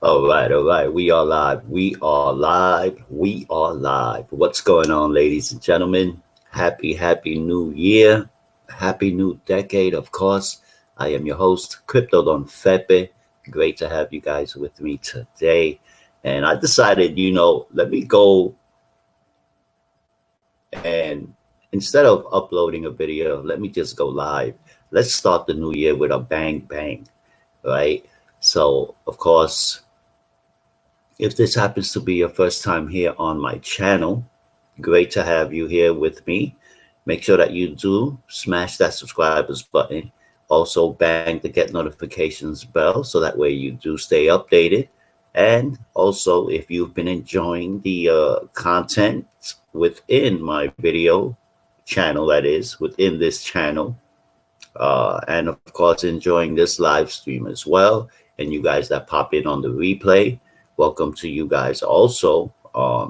All right. We are live. We are live. We are live. What's going on, ladies and gentlemen? Happy New Year. Happy New Decade, of course. I am your host, cryptodonfepe. Great to have you guys with me today. And I decided, let me go and instead of uploading a video, let me just go live. Let's start the new year with a bang, bang, right? So, of course, if this happens to be your first time here on my channel, great to have you here with me. Make sure that you do smash that subscribers button. Also bang the get notifications bell so that way you do stay updated. And also, if you've been enjoying the content within my video channel, that is, within this channel, and of course, enjoying this live stream as well, and you guys that pop in on the replay, welcome to you guys also.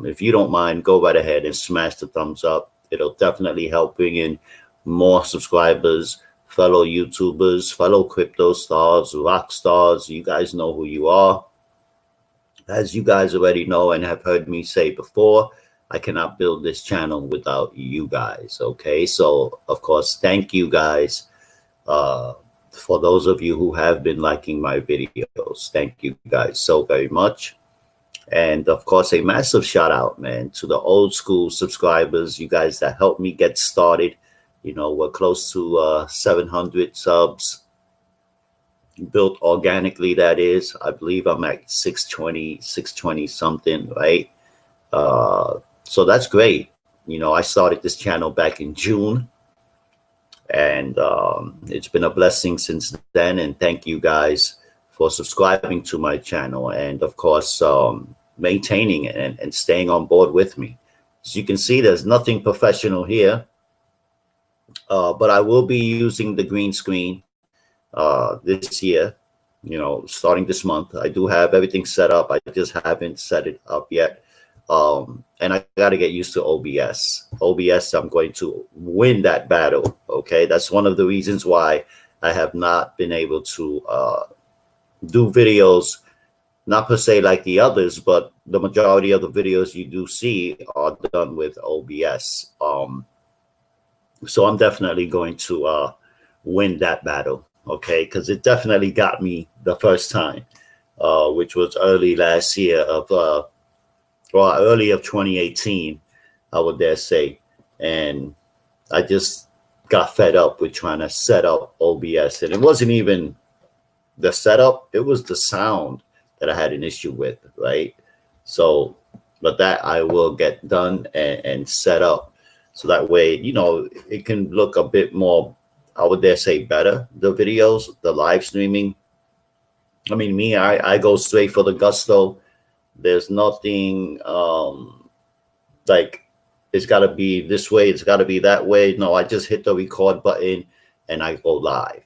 If you don't mind, go right ahead and smash the thumbs up. It'll definitely help bring in more subscribers, fellow YouTubers, fellow crypto stars, rock stars. You guys know who you are. As you guys already know and have heard me say before, I cannot build this channel without you guys. Okay, so of course, thank you guys. For those of you who have been liking my videos, thank you guys so very much. And of course, a massive shout out, man, to the old school subscribers, you guys that helped me get started. We're close to 700 subs, built organically, that is. I believe I'm at 620 something, right? So that's great. I started this channel back in June. And it's been a blessing since then. And thank you guys for subscribing to my channel. And of course, maintaining it and staying on board with me. As you can see, there's nothing professional here. But I will be using the green screen this year, starting this month. I do have everything set up. I just haven't set it up yet. And I got to get used to OBS. I'm going to win that battle. Okay, that's one of the reasons why I have not been able to do videos, not per se like the others, but the majority of the videos you do see are done with OBS. So I'm definitely going to win that battle. Okay, because it definitely got me the first time, which was early last year of early of 2018, I would dare say. And I just got fed up with trying to set up OBS. And it wasn't even the setup, it was the sound that I had an issue with, right? So, but that I will get done and set up. So that way, it can look a bit more, I would dare say, better, the videos, the live streaming. I mean, I go straight for the gusto. There's nothing like it's got to be this way, it's got to be that way. No, I just hit the record button and I go live.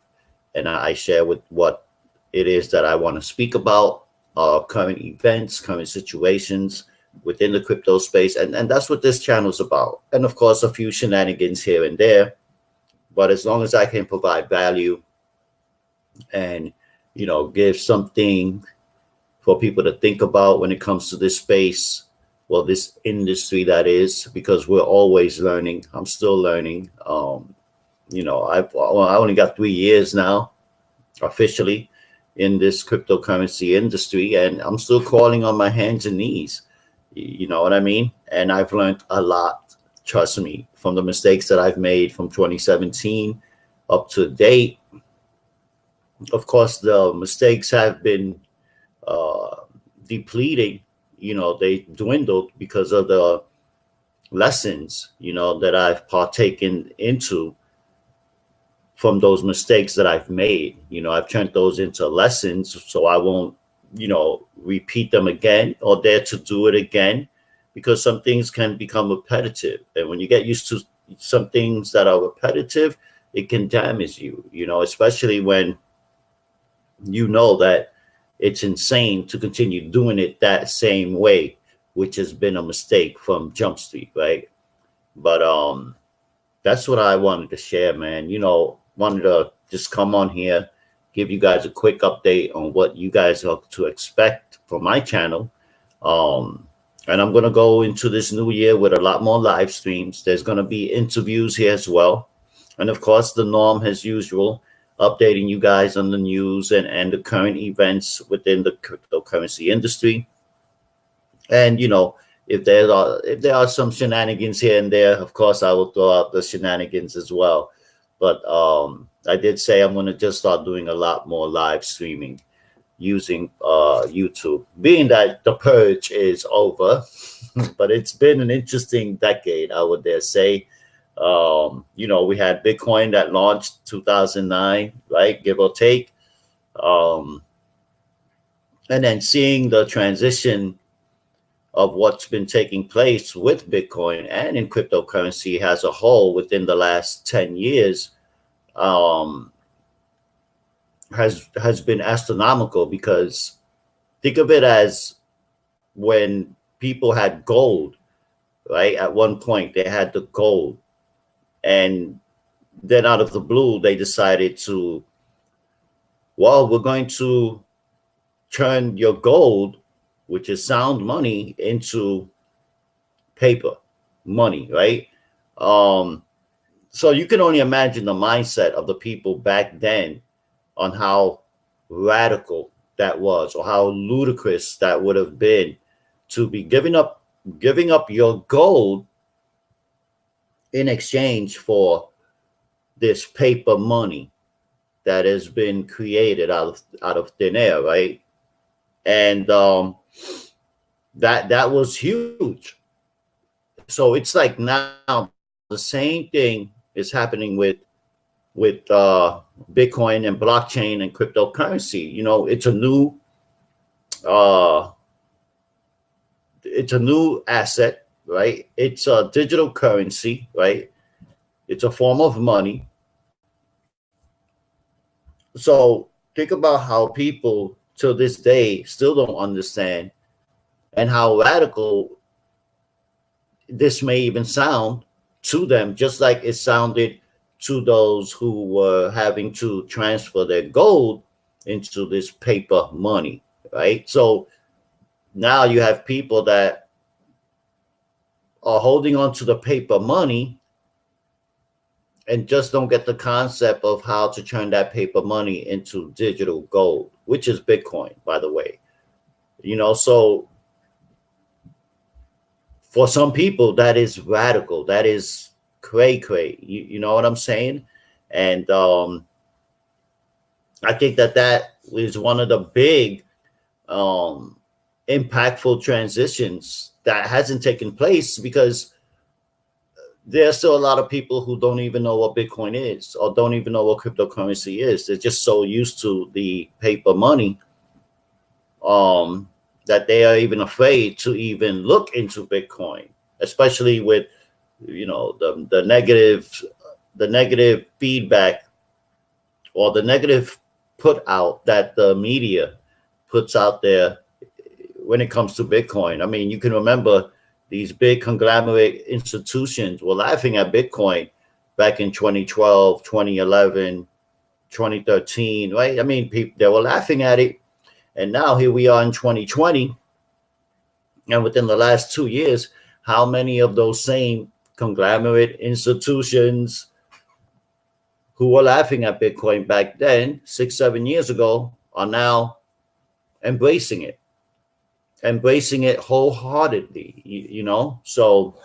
And I share with what it is that I want to speak about, current events, current situations within the crypto space. And that's what this channel is about. And of course, a few shenanigans here and there. But as long as I can provide value and, give something for people to think about when it comes to this space, well, this industry, that is, because we're always learning. I'm still learning. I only got 3 years now officially in this cryptocurrency industry, and I'm still crawling on my hands and knees. You know what I mean? And I've learned a lot, trust me, from the mistakes that I've made from 2017 up to date. Of course, the mistakes have been depleting. They dwindled because of the lessons, that I've partaken into from those mistakes that I've made. I've turned those into lessons so I won't, repeat them again or dare to do it again, because some things can become repetitive. And when you get used to some things that are repetitive, it can damage you, especially when that it's insane to continue doing it that same way, which has been a mistake from Jump Street, right? But that's what I wanted to share, man. Wanted to just come on here, give you guys a quick update on what you guys are to expect for my channel. And I'm going to go into this new year with a lot more live streams. There's going to be interviews here as well. And of course, the norm as usual, updating you guys on the news and the current events within the cryptocurrency industry. And, you know, if there are some shenanigans here and there, of course, I will throw out the shenanigans as well. But I did say I'm going to just start doing a lot more live streaming using YouTube, being that the purge is over. But it's been an interesting decade, I would dare say. You know, we had Bitcoin that launched 2009, right, give or take. And then seeing the transition of what's been taking place with Bitcoin and in cryptocurrency as a whole within the last 10 years has been astronomical, because think of it as when people had gold, right? At one point they had the gold, and then out of the blue they decided to, well, we're going to turn your gold, which is sound money, into paper money, right? So you can only imagine the mindset of the people back then on how radical that was, or how ludicrous that would have been, to be giving up your gold in exchange for this paper money that has been created out of thin air, right? And that was huge. So it's like now the same thing is happening with Bitcoin and blockchain and cryptocurrency. You know, it's a new asset, right? It's a digital currency, right? It's a form of money. So think about how people to this day still don't understand, and how radical this may even sound to them, just like it sounded to those who were having to transfer their gold into this paper money, right? So now you have people that are holding on to the paper money and just don't get the concept of how to turn that paper money into digital gold, which is Bitcoin, by the way. You know, so for some people, that is radical. That is cray. You know what I'm saying? And I think that is one of the big impactful transitions that hasn't taken place, because there's still a lot of people who don't even know what Bitcoin is, or don't even know what cryptocurrency is. They're just so used to the paper money that they are even afraid to even look into Bitcoin, especially with, you know, the negative feedback, or the negative put out that the media puts out there when it comes to Bitcoin. I mean, you can remember these big conglomerate institutions were laughing at Bitcoin back in 2012, 2011, 2013, right? I mean, they were laughing at it. And now here we are in 2020. And within the last 2 years, how many of those same conglomerate institutions who were laughing at Bitcoin back then, 6-7 years ago, are now embracing it wholeheartedly, you know? So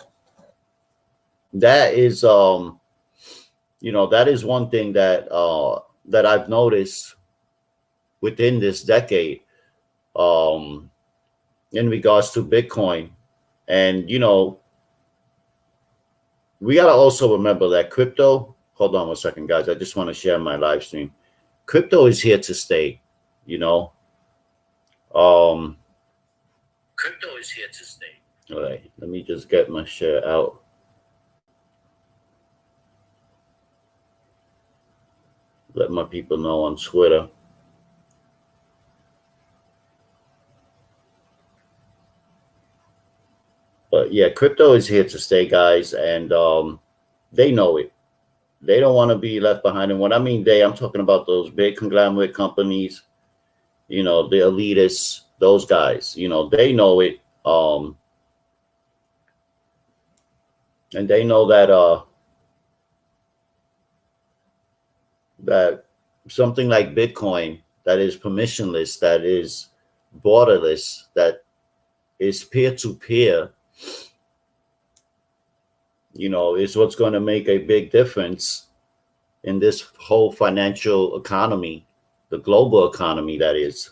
that is, you know, that is one thing that I've noticed within this decade, in regards to Bitcoin. And, you know, we got to also remember that crypto, hold on 1 second, guys. I just want to share my live stream. Crypto is here to stay, you know. Crypto is here to stay. All right, let me just get my share out. Let my people know on Twitter. But yeah, crypto is here to stay, guys, and they know it. They don't want to be left behind. And when I mean they, I'm talking about those big conglomerate companies, you know, the elitists, those guys, they know it. And they know that something like Bitcoin, that is permissionless, that is borderless, that is peer-to-peer, is what's going to make a big difference in this whole financial economy, the global economy, that is.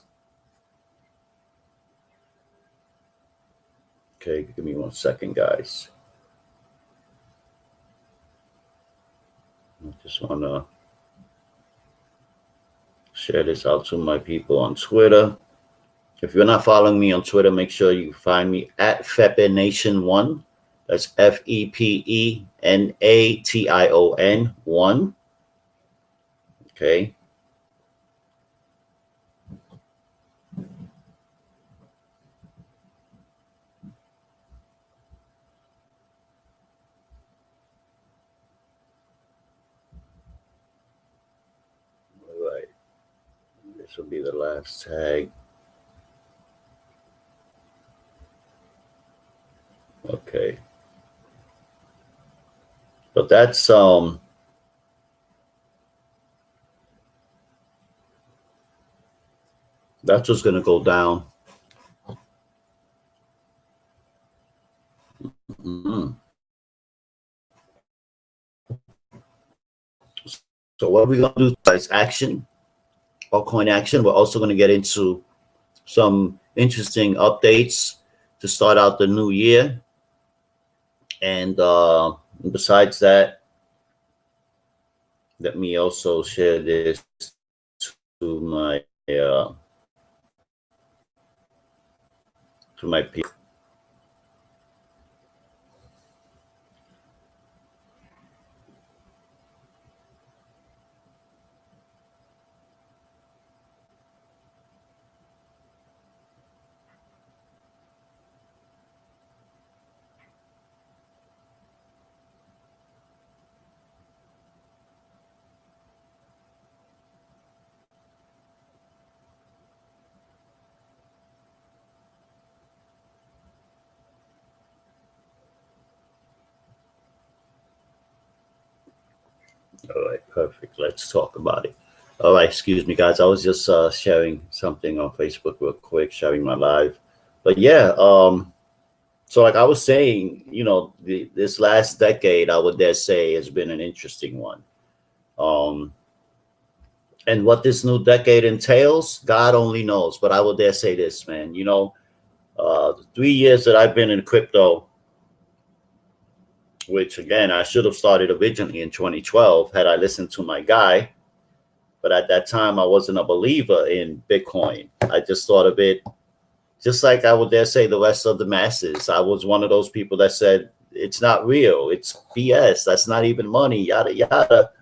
Okay, give me 1 second, guys. I just want to share this out to my people on Twitter. If you're not following me on Twitter, make sure you find me at FepeNation1. That's FepeNation 1. Okay. All right. This will be the last tag. Okay. But that's what's going to go down. So what we're going to do is action, altcoin action. We're also going to get into some interesting updates to start out the new year. And besides that, let me also share this to my people. All right, perfect. Let's talk about it. All right, excuse me, guys. I was just sharing something on Facebook real quick, sharing my live. But yeah, so like I was saying, this last decade, I would dare say, has been an interesting one. And what this new decade entails, God only knows. But I would dare say this, man. The 3 years that I've been in crypto, which again, I should have started originally in 2012 had I listened to my guy. But at that time, I wasn't a believer in Bitcoin. I just thought of it just like I would dare say the rest of the masses. I was one of those people that said, it's not real. It's BS. That's not even money, yada, yada.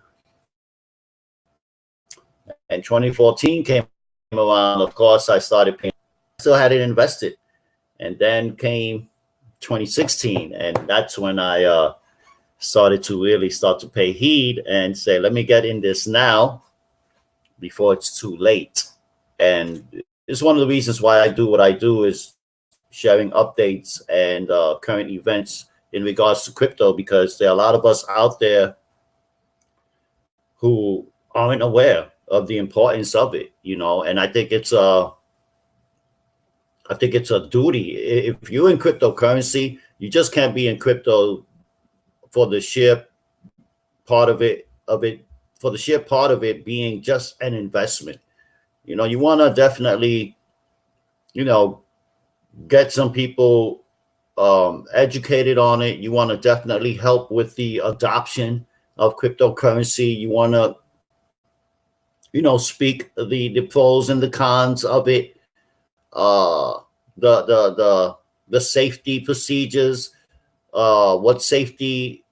And 2014 came around. Of course, I started paying. Still had it invested. And then came 2016. And that's when I started to really start to pay heed and say, let me get in this now before it's too late. And it's one of the reasons why I do what I do, is sharing updates and current events in regards to crypto, because there are a lot of us out there who aren't aware of the importance of it, and I think it's a duty. If you're in cryptocurrency, you just can't be in crypto for the sheer part of it being just an investment. You want to definitely, get some people educated on it. You want to definitely help with the adoption of cryptocurrency. You want to, speak the pros and the cons of it, the safety procedures, what safety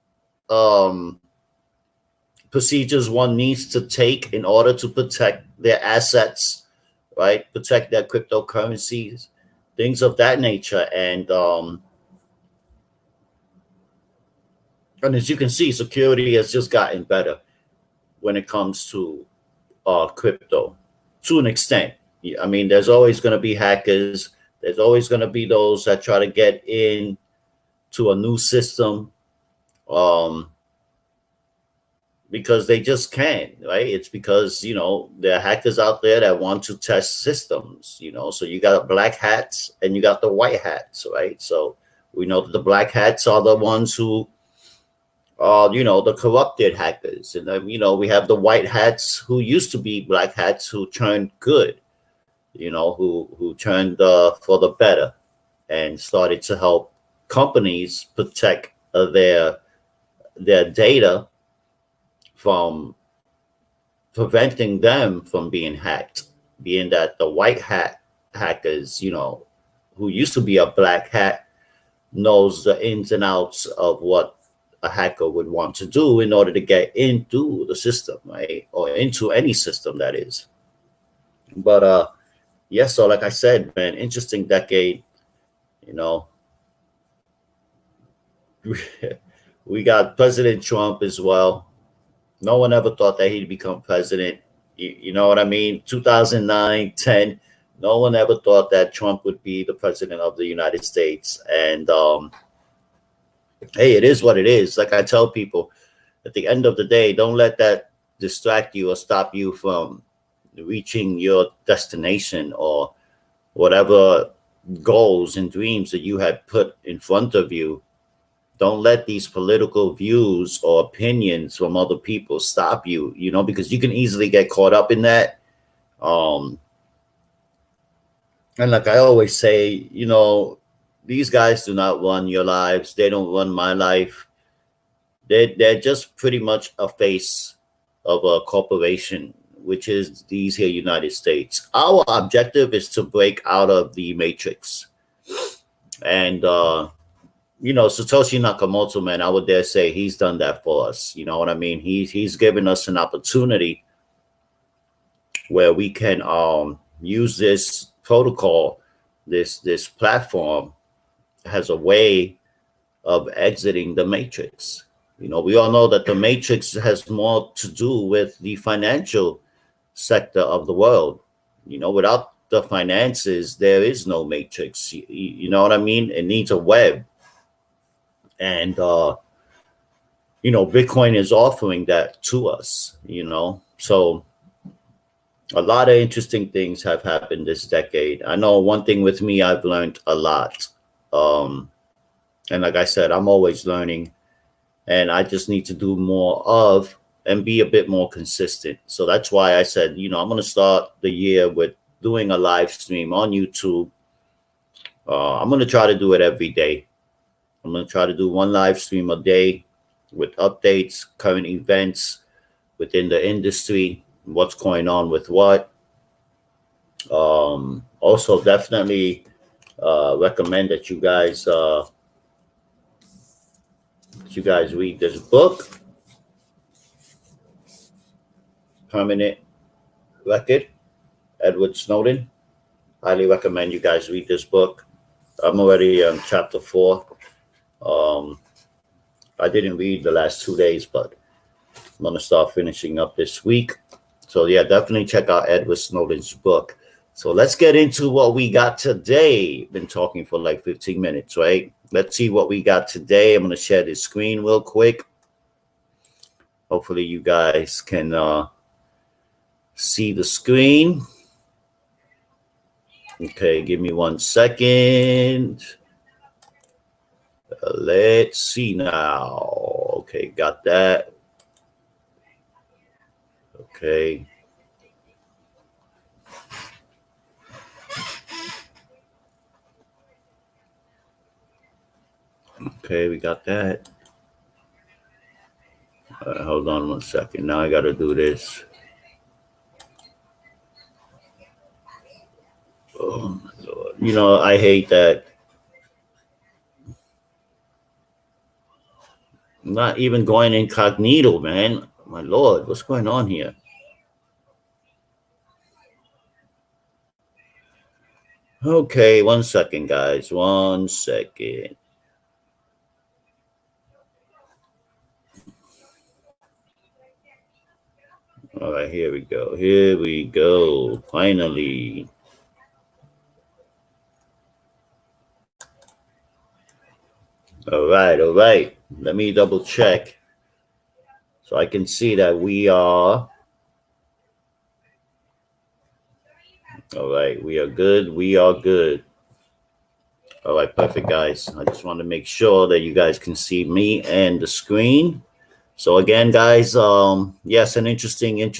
procedures one needs to take in order to protect their assets, right? Protect their cryptocurrencies, things of that nature. And as you can see, security has just gotten better when it comes to crypto, to an extent. I mean, there's always going to be hackers. There's always going to be those that try to get in to a new system, um, because they just can, right? It's because, there are hackers out there that want to test systems, so you got black hats and you got the white hats, right? So we know that the black hats are the ones who are, the corrupted hackers. And then, we have the white hats who used to be black hats who turned good, who turned for the better and started to help companies protect their data from preventing them from being hacked. Being that the white hat hackers, who used to be a black hat, knows the ins and outs of what a hacker would want to do in order to get into the system, right? Or into any system, that is. But yeah, so like I said, man, interesting decade, you know. We got President Trump as well. No one ever thought that he'd become president. You know what I mean? 2009, 10. No one ever thought that Trump would be the president of the United States. And hey, it is what it is. Like I tell people, at the end of the day, don't let that distract you or stop you from reaching your destination or whatever goals and dreams that you had put in front of you. Don't let these political views or opinions from other people stop you, because you can easily get caught up in that. And like I always say, these guys do not run your lives. They don't run my life. They're just pretty much a face of a corporation, which is these here United States. Our objective is to break out of the matrix. And Satoshi Nakamoto, man, I would dare say he's done that for us. You know what I mean? He's given us an opportunity where we can use this protocol, this platform as a way of exiting the matrix. We all know that the matrix has more to do with the financial sector of the world. Without the finances, there is no matrix. You know what I mean? It needs a web. And, Bitcoin is offering that to us, So a lot of interesting things have happened this decade. I know one thing with me, I've learned a lot. And like I said, I'm always learning. And I just need to do more of and be a bit more consistent. So that's why I said, I'm going to start the year with doing a live stream on YouTube. I'm going to try to do it every day. I'm going to try to do one live stream a day with updates, current events within the industry, what's going on with what. Also, definitely recommend that you guys read this book, Permanent Record, Edward Snowden. Highly recommend you guys read this book. I'm already on chapter 4. I didn't read the last 2 days, but I'm going to start finishing up this week. So yeah, definitely check out Edward Snowden's book. So let's get into what we got today. Been talking for like 15 minutes, right? Let's see what we got today. I'm going to share this screen real quick. Hopefully you guys can see the screen. Okay, give me 1 second. Let's see now. Okay, got that. Okay. Okay, we got that. Hold on 1 second. Now I got to do this. Oh my Lord. I hate that. I'm not even going incognito, man. My Lord, what's going on here? Okay, 1 second, guys. 1 second. All right, here we go. Here we go. Finally. All right, all right. Let me double check so I can see that we are. All right, we are good. We are good. All right, perfect, guys. I just want to make sure that you guys can see me and the screen. So again, guys, yes, an interesting year.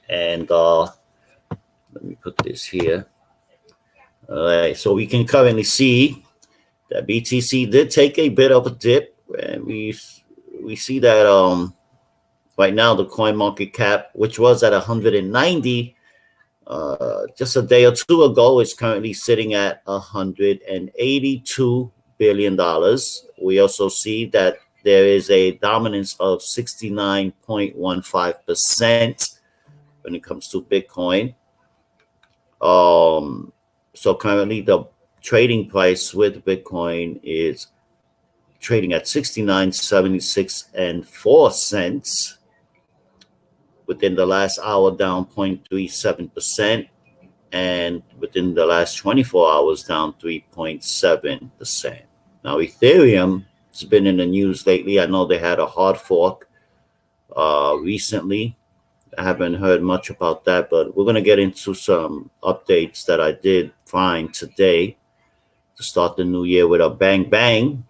And let me put this here. All right, so we can currently see that BTC did take a bit of a dip, and we see that right now the coin market cap, which was at 190 just a day or two ago, is currently sitting at $182 billion. We also see that there is a dominance of 69.15% when it comes to Bitcoin. So currently the trading price with Bitcoin is trading at 69.76 and 4 cents. Within the last hour, down 0.37%, and within the last 24 hours, down 3.7%. Now, Ethereum has been in the news lately. I know they had a hard fork recently. I haven't heard much about that, but we're going to get into some updates that I did find today to start the new year with a bang bang.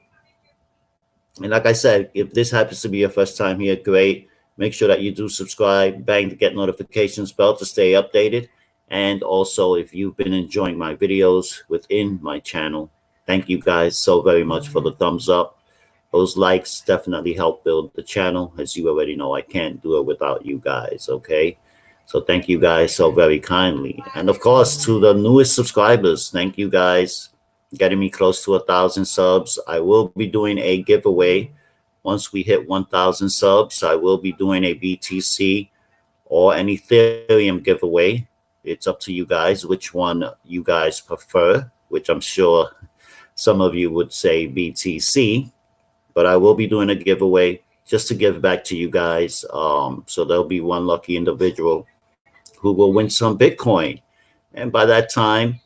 And like I said, if this happens to be your first time here, great. Make sure that you do subscribe, bang to get notifications bell to stay updated. And also, if you've been enjoying my videos within my channel, thank you guys so very much for the thumbs up. Those likes definitely help build the channel. As you already know, I can't do it without you guys, okay? So thank you guys so very kindly. And of course, to the newest subscribers, thank you guys. Getting me close to 1,000 subs. I will be doing a giveaway. Once we hit 1,000 subs, I will be doing a BTC or an Ethereum giveaway. It's up to you guys which one you guys prefer, which I'm sure some of you would say BTC. But I will be doing a giveaway just to give back to you guys. So there'll be one lucky individual who will win some Bitcoin. And by that time,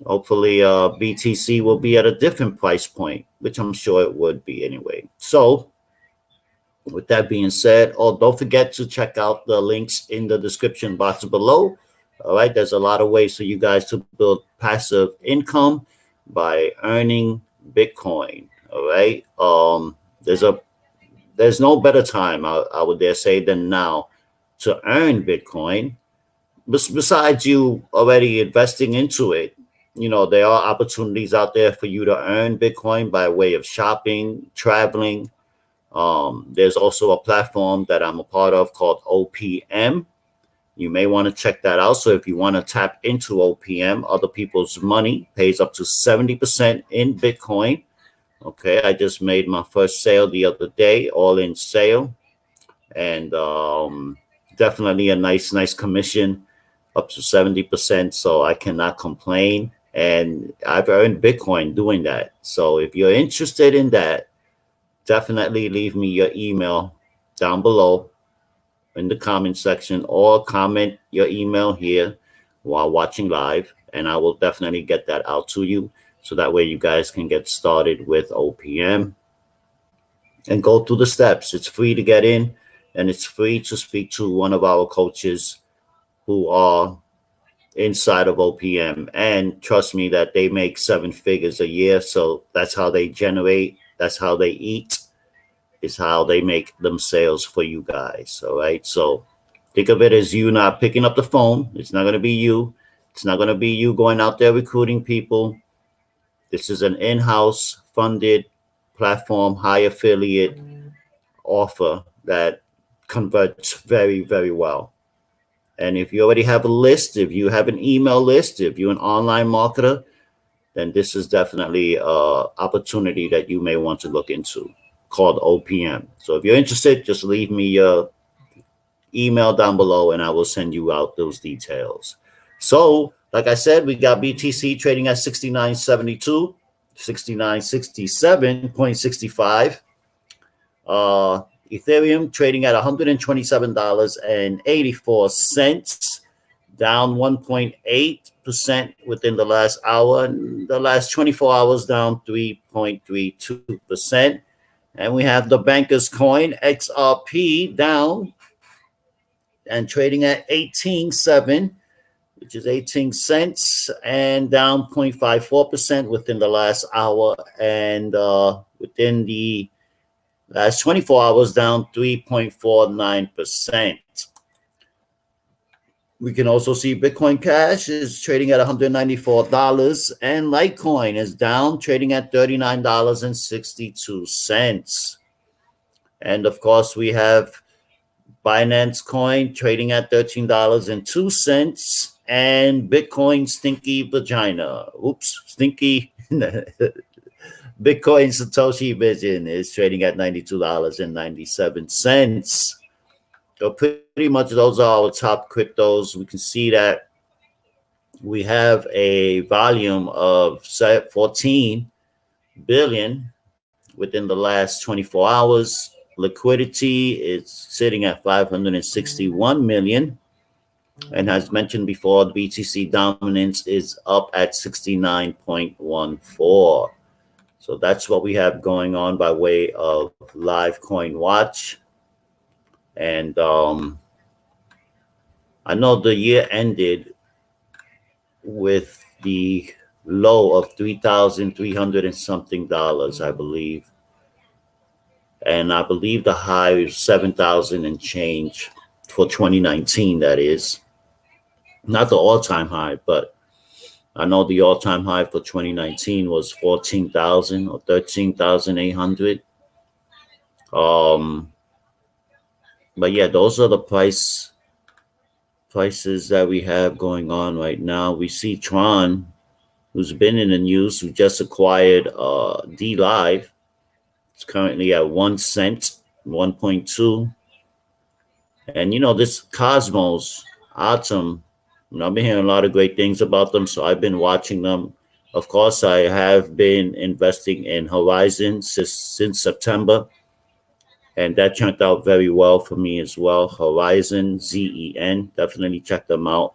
hopefully BTC will be at a different price point, which I'm sure it would be anyway. So with that being said, don't forget to check out the links in the description box below. All right, there's a lot of ways for you guys to build passive income by earning Bitcoin. All right, there's no better time, I would dare say, than now to earn Bitcoin. Besides you already investing into it, you know, there are opportunities out there for you to earn Bitcoin by way of shopping, traveling. There's also a platform that I'm a part of called OPM. You may want to check that out. So if you want to tap into OPM, other people's money pays up to 70% in Bitcoin. Okay, I just made my first sale the other day, all in sale, and definitely a nice commission, up to 70%. So I cannot complain, and I've earned Bitcoin doing that. So if you're interested in that, definitely leave me your email down below in the comment section, or comment your email here while watching live, and I will definitely get that out to you. So that way you guys can get started with OPM and go through the steps. It's free to get in, and it's free to speak to one of our coaches who are inside of OPM. And trust me that they make 7 figures a year. So that's how they generate. That's how they eat. Is how they make them sales for you guys. All right. So think of it as you not picking up the phone. It's not going to be you. It's not going to be you going out there recruiting people. This is an in-house funded platform, high affiliate offer that converts very, very well. And if you already have a list, if you have an email list, if you're an online marketer, then this is definitely an opportunity that you may want to look into, called OPM. So if you're interested, just leave me your email down below and I will send you out those details. So like I said, we got BTC trading at 69.72, 69.67.65. Ethereum trading at $127.84, down 1.8% within the last hour. The last 24 hours down 3.32%. And we have the banker's coin, XRP, down and trading at 18.7, which is 18 cents, and down 0.54% within the last hour. And within the last 24 hours, down 3.49%. We can also see Bitcoin Cash is trading at $194, and Litecoin is down, trading at $39.62. And of course, we have Binance Coin trading at $13.02, and Bitcoin Stinky Vagina. Oops, Stinky. Bitcoin Satoshi Vision is trading at $92.97. So pretty much those are our top cryptos. We can see that we have a volume of 14 billion within the last 24 hours. Liquidity is sitting at 561 million. And as mentioned before, the BTC dominance is up at 69.14. So that's what we have going on by way of live coin watch. And I know the year ended with the low of $3,300 and something, I believe. And I believe the high is 7,000 and change for 2019, that is. Not the all-time high, but I know the all-time high for 2019 was 14,000 or 13,800. But yeah, those are the prices that we have going on right now. We see Tron, who's been in the news, who just acquired D Live. It's currently at 1 cent, 1.2. And this Cosmos, Atom, I've been hearing a lot of great things about them, so I've been watching them. Of course, I have been investing in Horizon since September, and that turned out very well for me as well. Horizon, ZEN, definitely check them out.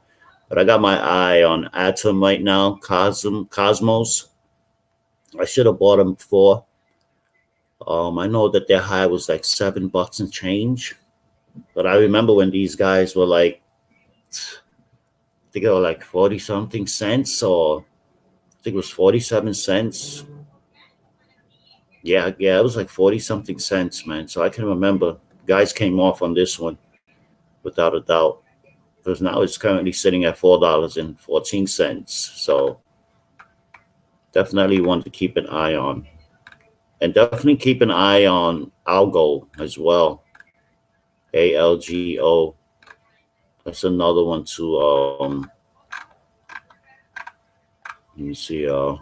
But I got my eye on Atom right now, Cosmos. I should have bought them before. I know that their high was like $7 and change, but I remember when these guys were like, I think they were like 40 something cents, or I think it was 47 cents. Yeah, it was like 40 something cents, man. So I can remember guys came off on this one without a doubt, because now it's currently sitting at $4.14. So definitely want to keep an eye on. And definitely keep an eye on Algo as well. ALGO. That's another one too. Let me see. I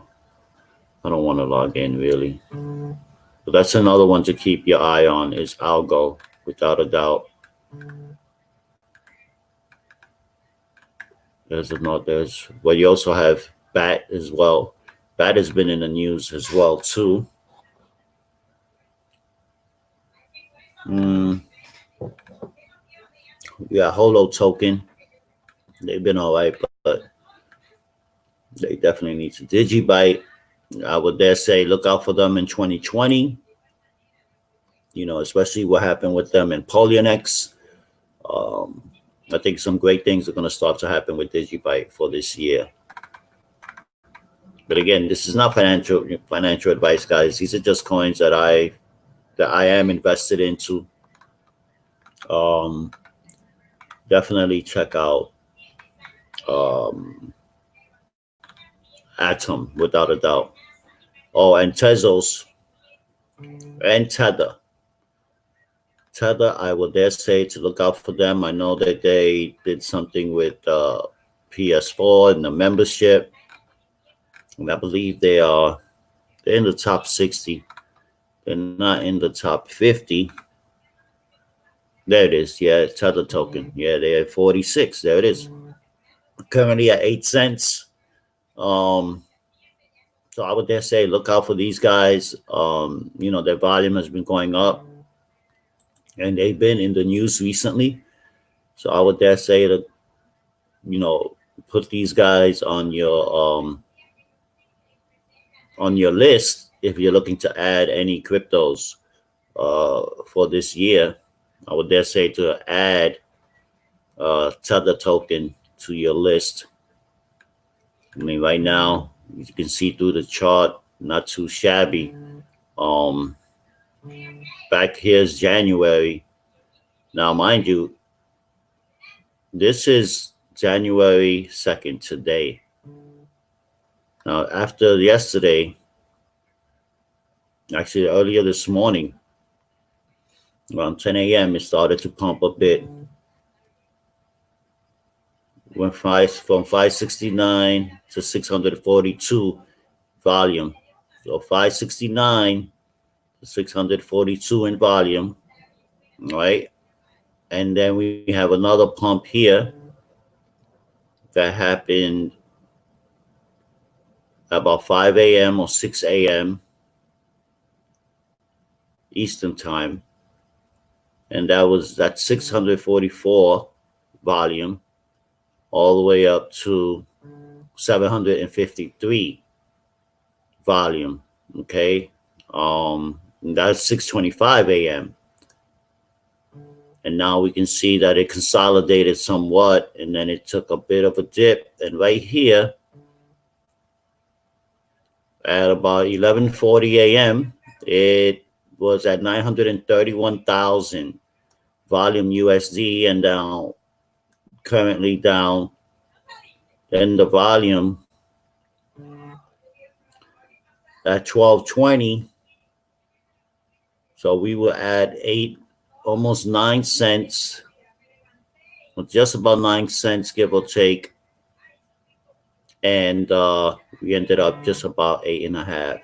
don't want to log in really. But that's another one to keep your eye on, is Algo, without a doubt. But you also have BAT as well. BAT has been in the news as well too. Yeah, Holo Token. They've been all right, but they definitely need to. Digibyte, I would dare say look out for them in 2020. Especially what happened with them in Polyonex. I think some great things are going to start to happen with Digibyte for this year. But again, this is not financial advice, guys. These are just coins that I am invested into. Definitely check out Atom, without a doubt. Oh, and Tezos and Tether. Tether, I would dare say to look out for them. I know that they did something with PS4 and the membership, and I believe they're in the top 60. They're not in the top 50. There it is. Yeah, Tether token. Yeah, they're at 46. There it is. Currently at 8 cents. So I would dare say look out for these guys. Their volume has been going up. and they've been in the news recently. So I would dare say that, put these guys on your list if you're looking to add any cryptos for this year. I would dare say to add Tether token to your list. I mean, right now, you can see through the chart, not too shabby. Back here's January. Now, mind you, this is January 2nd today. Now, after yesterday, actually earlier this morning, around 10 a.m., it started to pump a bit. Went from 569 to 642 volume. So 569 to 642 in volume. All right. And then we have another pump here that happened about 5 a.m. or 6 a.m. Eastern time. And that's 644 volume all the way up to 753 volume. Okay. That's 6:25 a.m. And now we can see that it consolidated somewhat, and then it took a bit of a dip. And right here at about 11:40 a.m., it was at 931,000 volume USD, and now currently down. Then the volume at 12:20. So we were at almost 9 cents, just about 9 cents, give or take. And we ended up just about 8.5.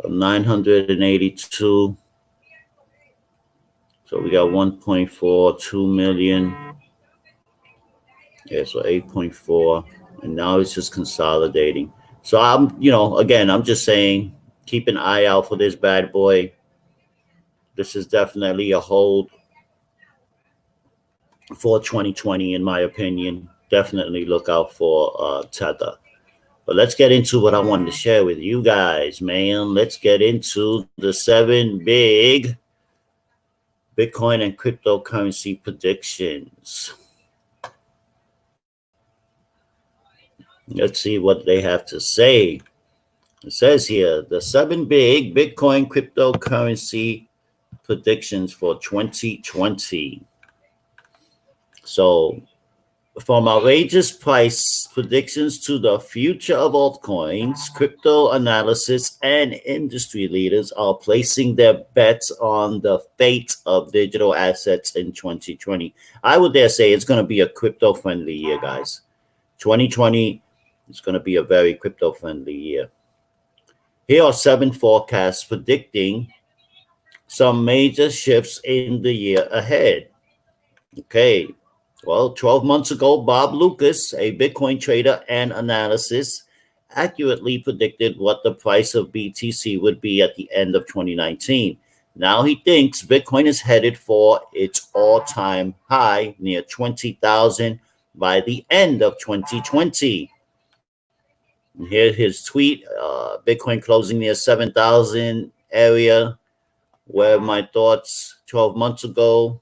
982. So we got 1.42 million. Yeah, so 8.4. And now it's just consolidating. So I'm just saying, keep an eye out for this bad boy. This is definitely a hold for 2020, in my opinion. Definitely look out for Tether. But let's get into what I wanted to share with you guys, man. Let's get into the 7 big Bitcoin and cryptocurrency predictions. Let's see what they have to say. It says here, the 7 big Bitcoin cryptocurrency predictions for 2020. So, from outrageous price predictions to the future of altcoins, crypto analysis and industry leaders are placing their bets on the fate of digital assets in 2020. I would dare say it's going to be a crypto-friendly year, guys. 2020 is going to be a very crypto-friendly year. Here are 7 forecasts predicting some major shifts in the year ahead. Okay. Well, 12 months ago, Bob Lucas, a Bitcoin trader and analyst, accurately predicted what the price of BTC would be at the end of 2019. Now he thinks Bitcoin is headed for its all-time high near 20,000 by the end of 2020. And here's his tweet, Bitcoin closing near 7,000 area, where my thoughts 12 months ago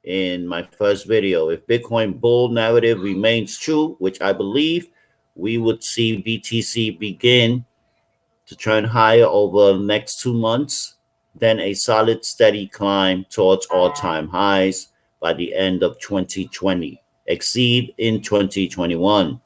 in my first video. If Bitcoin bull narrative remains true, which I believe, we would see BTC begin to turn higher over the next 2 months, then a solid steady climb towards all-time highs by the end of 2020, exceed in 2021.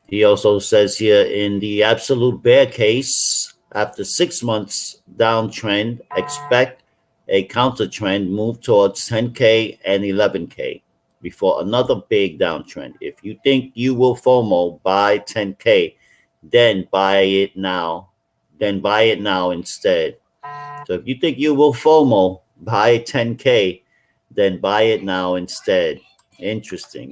He also says here, in the absolute bear case, after 6 months downtrend, expect a counter trend move towards 10K and 11K before another big downtrend. If you think you will FOMO, buy 10K, then buy it now. Then buy it now instead. So if you think you will FOMO, buy 10K, then buy it now instead. Interesting.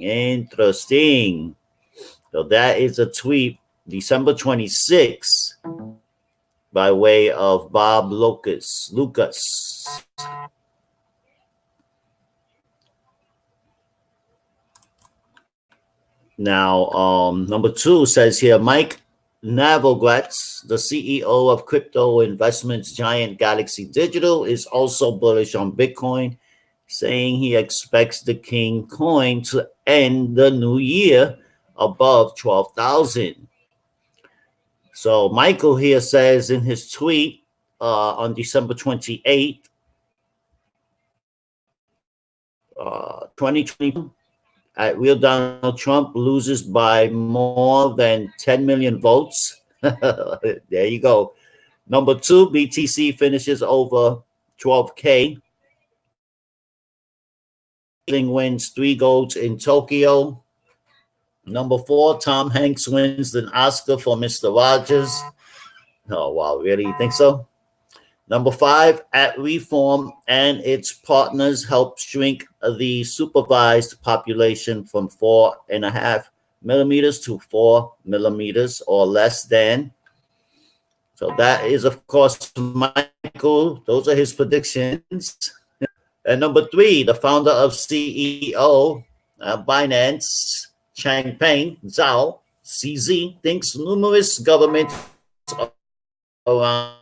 So that is a tweet, December 26th. by way of Bob Lucas. Now, number 2 says here, Mike Novogratz, the CEO of crypto investments giant Galaxy Digital, is also bullish on Bitcoin, saying he expects the King coin to end the new year above 12,000. So Michael here says in his tweet on December 28th, 2020, at real Donald Trump loses by more than 10 million votes. There you go. Number 2, BTC finishes over 12K. Wins 3 golds in Tokyo. Number 4, Tom Hanks wins an Oscar for Mr. Rogers. Oh, wow, really? You think so? Number 5, at Reform and its partners help shrink the supervised population from 4.5 millimeters to 4 millimeters or less than. So that is, of course, Michael. Those are his predictions. And number 3, the founder of CEO Binance, Changpeng Zhao, CZ, thinks numerous governments around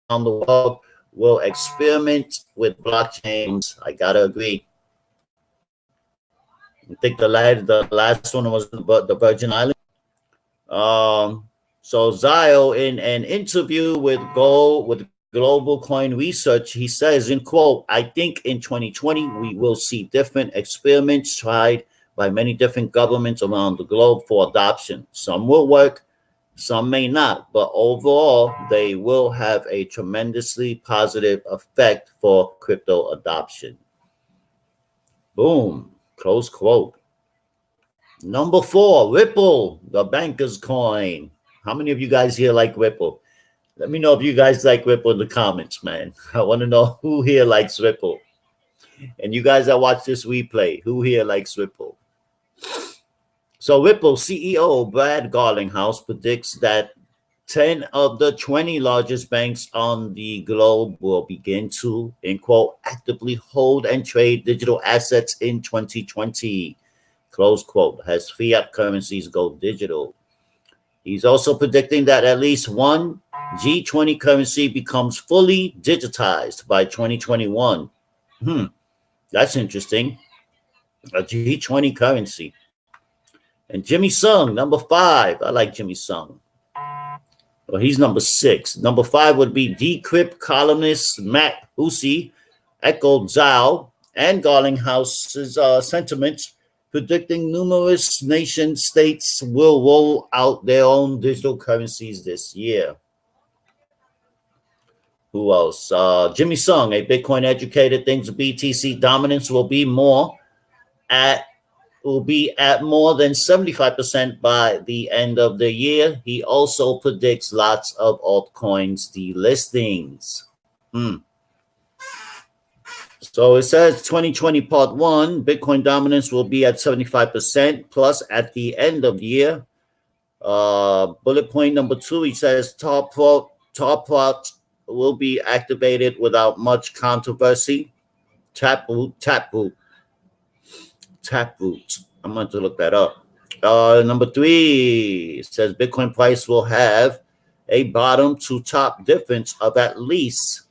the world will experiment with blockchains. I gotta agree. I think the last one was the Virgin Islands. So Zio, in an interview with Global Coin Research, he says, in quote, I think in 2020 we will see different experiments tried by many different governments around the globe for adoption. Some will work, some may not, but overall, they will have a tremendously positive effect for crypto adoption. Boom, close quote. Number 4, Ripple, the banker's coin. How many of you guys here like Ripple? Let me know if you guys like Ripple in the comments, man. I want to know who here likes Ripple. And you guys that watch this replay, who here likes Ripple? So Ripple CEO Brad Garlinghouse predicts that 10 of the 20 largest banks on the globe will begin to, in quote, actively hold and trade digital assets in 2020, close quote, as fiat currencies go digital. He's also predicting that at least one G20 currency becomes fully digitized by 2021. That's interesting. A G20 currency. And Jimmy Sung, number 5. I like Jimmy Sung. Well, he's number 6. Number 5 would be Decrypt columnist Matt Hussey echoed Zhao and Garlinghouse's sentiments, predicting numerous nation states will roll out their own digital currencies this year. Who else? Jimmy Sung, a Bitcoin educator, thinks BTC dominance will be at more than 75% by the end of the year. He also predicts lots of altcoins delistings. So it says 2020 part 1, Bitcoin dominance will be at 75% plus at the end of the year. Bullet point number 2, he says Taproot will be activated without much controversy. Taproot. I'm going to look that up. Number 3 says Bitcoin price will have a bottom to top difference of at least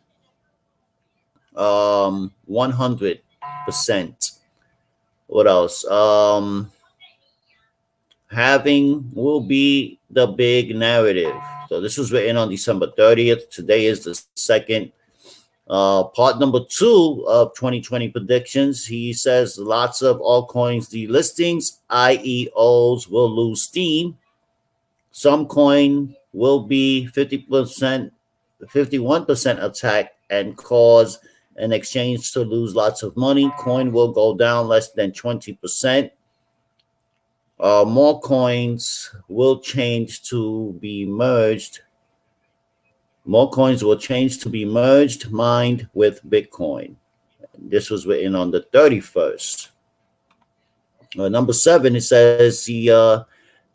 100%. What else? Halving will be the big narrative. So this was written on December 30th. Today is the 2nd. Part number 2 of 2020 predictions. He says lots of altcoins delistings. IEOs will lose steam. Some coin will be 51% attacked and cause an exchange to lose lots of money. Coin will go down less than 20%. More coins will change to be merged. More coins will change to be merged, mined with Bitcoin. This was written on the 31st. Number 7, it says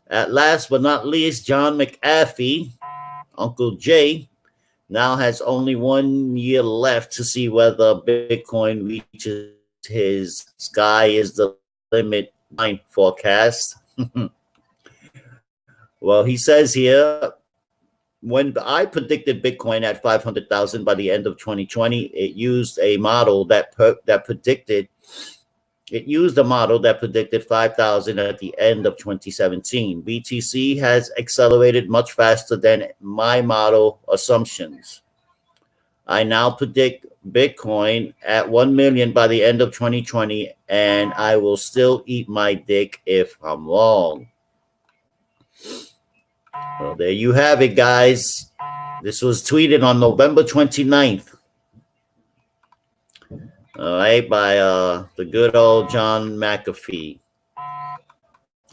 at last but not least, John McAfee, Uncle Jay, now has only 1 year left to see whether Bitcoin reaches his sky is the limit forecast. Well, he says here, when I predicted Bitcoin at 500,000 by the end of 2020, it used a model that predicted 5,000 at the end of 2017. BTC has accelerated much faster than my model assumptions. I now predict Bitcoin at 1 million by the end of 2020, and I will still eat my dick if I'm wrong. Well, there you have it, guys. This was tweeted on November 29th. All right, by the good old John McAfee.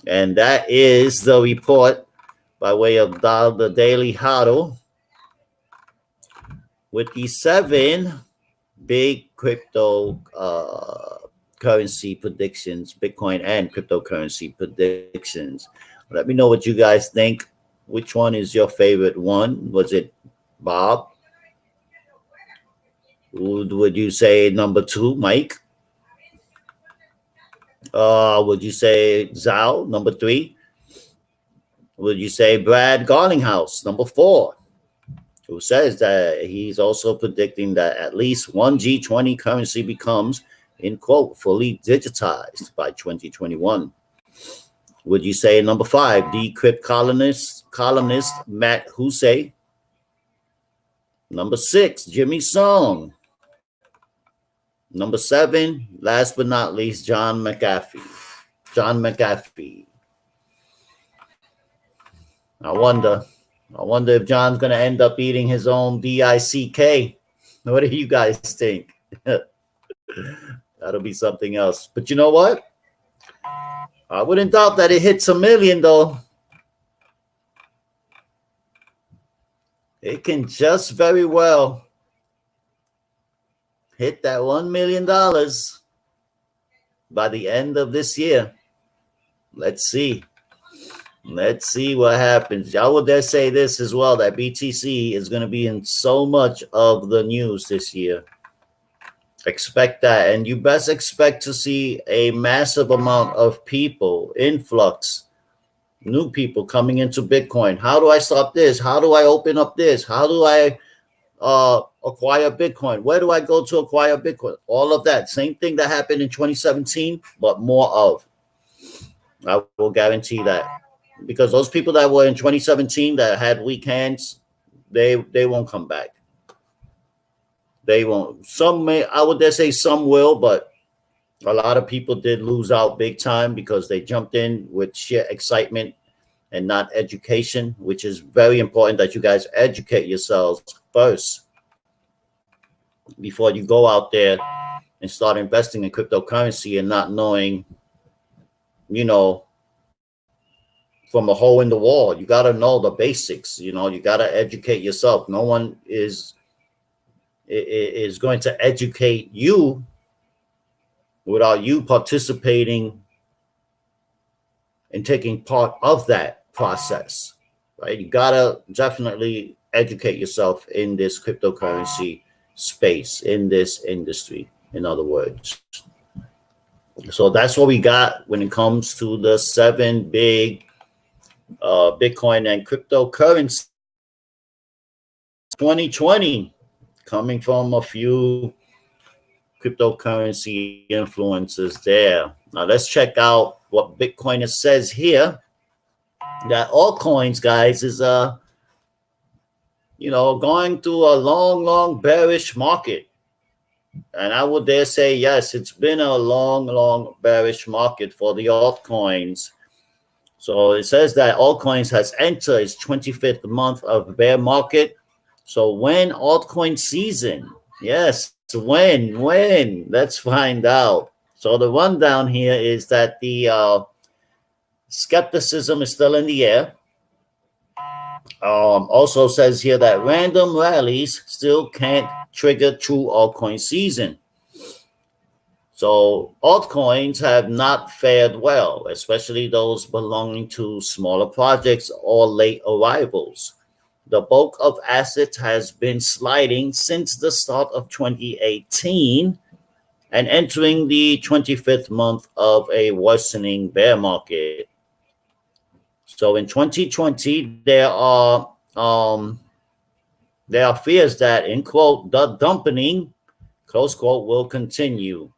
And that is the report by way of the Daily Huddle with the 7 big crypto currency predictions, Bitcoin and cryptocurrency predictions. Let me know what you guys think. Which one is your favorite one? Was it Bob? Would you say number 2, Mike? Would you say Zhao, number 3? Would you say Brad Garlinghouse, number 4? Who says that he's also predicting that at least one G20 currency becomes, in quote, fully digitized by 2021. Would you say number 5, Decrypt columnist Matt Hussey? Number 6, Jimmy Song. Number 7, last but not least, John McAfee. I wonder if John's going to end up eating his own DICK. What do you guys think? That'll be something else. But you know what? I wouldn't doubt that it hits 1 million, though. It can just very well hit that $1 million by the end of this year. Let's see. Let's see what happens. I would dare say this as well, that BTC is going to be in so much of the news this year. Expect that. And you best expect to see a massive amount of people, influx, new people coming into Bitcoin. How do I start this? How do I open up this? How do I acquire Bitcoin? Where do I go to acquire Bitcoin? All of that. Same thing that happened in 2017, but more of. I will guarantee that. Because those people that were in 2017 that had weak hands, they won't come back. They won't. Some may, I would dare say some will, but a lot of people did lose out big time because they jumped in with sheer excitement and not education, which is very important that you guys educate yourselves first before you go out there and start investing in cryptocurrency and not knowing, from a hole in the wall. You got to know the basics. You got to educate yourself. No one is going to educate you without you participating and taking part of that process, right? You got to definitely educate yourself in this cryptocurrency space, in this industry, in other words. So that's what we got when it comes to the 7 big Bitcoin and cryptocurrency 2020, coming from a few cryptocurrency influences there. Now let's check out what Bitcoiner says here. That altcoins, guys, is going through a long bearish market. And I would dare say, yes, it's been a long bearish market for the altcoins. So it says that altcoins has entered its 25th month of bear market. So when altcoin season? Yes, when? Let's find out. So the rundown here is that the skepticism is still in the air. Also says here that random rallies still can't trigger true altcoin season. So altcoins have not fared well, especially those belonging to smaller projects or late arrivals. The bulk of assets has been sliding since the start of 2018 and entering the 25th month of a worsening bear market. So in 2020, there are fears that, in quote, the dumping, close quote, will continue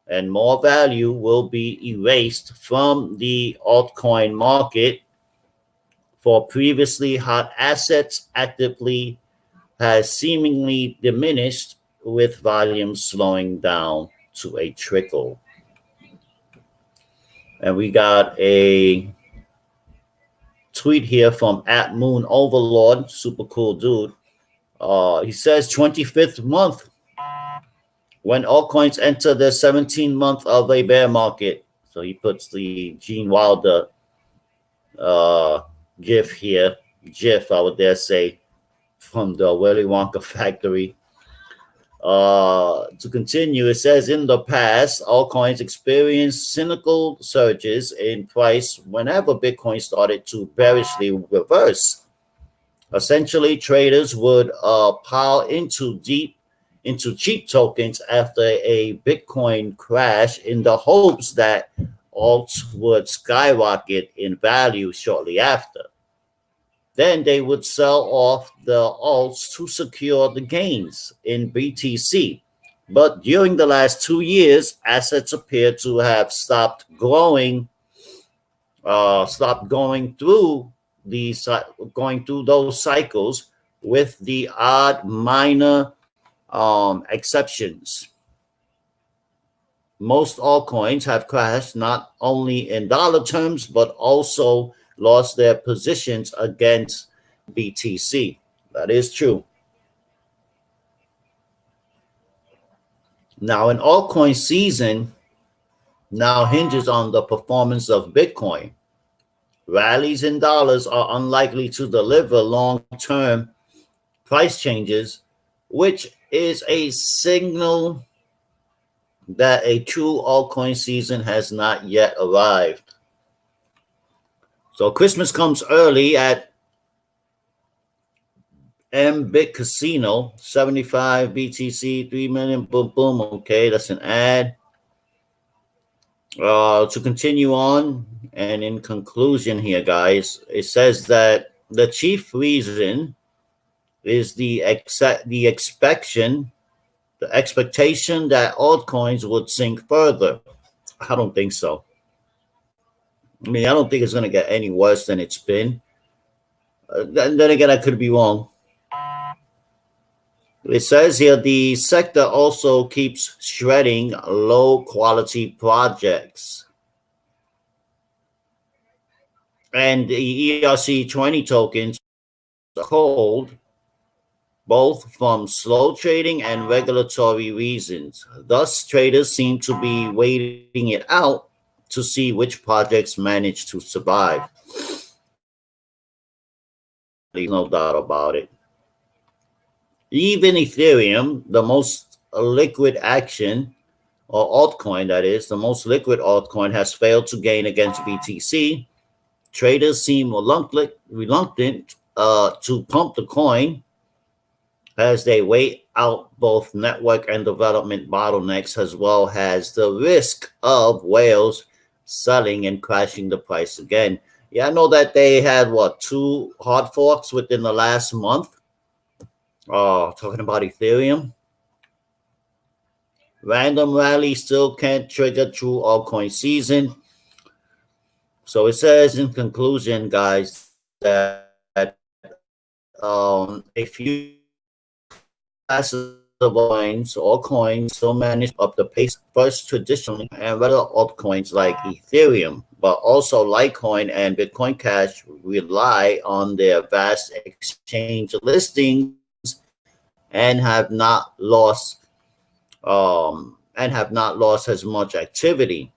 and more value will be erased from the altcoin market for previously hot assets actively has seemingly diminished with volume slowing down to a trickle. And we got a tweet here from @MoonOverlord, super cool dude. He says 25th month when altcoins enter the 17th month of a bear market. So he puts the Gene Wilder uh, GIF here, GIF I would dare say, from the Willy Wonka factory. To continue, it says in the past, altcoins experienced cynical surges in price whenever Bitcoin started to bearishly reverse. Essentially, traders would pile into cheap tokens after a Bitcoin crash in the hopes that alts would skyrocket in value shortly after. Then they would sell off the alts to secure the gains in BTC. But during the last 2 years, assets appear to have stopped going through those cycles, with the odd minor exceptions. Most altcoins have crashed not only in dollar terms, but also lost their positions against BTC. That is true. Now, an altcoin season now hinges on the performance of Bitcoin. Rallies in dollars are unlikely to deliver long-term price changes, which is a signal that a true altcoin season has not yet arrived. So Christmas comes early at MBit Casino, 75 BTC, 3 million, boom, boom. Okay, that's an ad. To continue on, and in conclusion here, guys, it says that the chief reason is the expectation that altcoins would sink further. I don't think so. I mean, I don't think it's going to get any worse than it's been. Then again, I could be wrong. It says here the sector also keeps shredding low quality projects. And the ERC20 tokens are cold, both from slow trading and regulatory reasons. Thus, traders seem to be waiting it out to see which projects manage to survive. There's no doubt about it. Even Ethereum, the most liquid action, or altcoin that is, the most liquid altcoin, has failed to gain against BTC. Traders seem reluctant to pump the coin as they wait out both network and development bottlenecks, as well as the risk of whales selling and crashing the price again. Yeah, I know that they had, 2 hard forks within the last month. Talking about Ethereum. Random rally still can't trigger true altcoin season. So it says in conclusion, guys, that a few classes of coins still manage up the pace first traditionally and regular altcoins like Ethereum, but also Litecoin and Bitcoin Cash rely on their vast exchange listings and have not lost as much activity.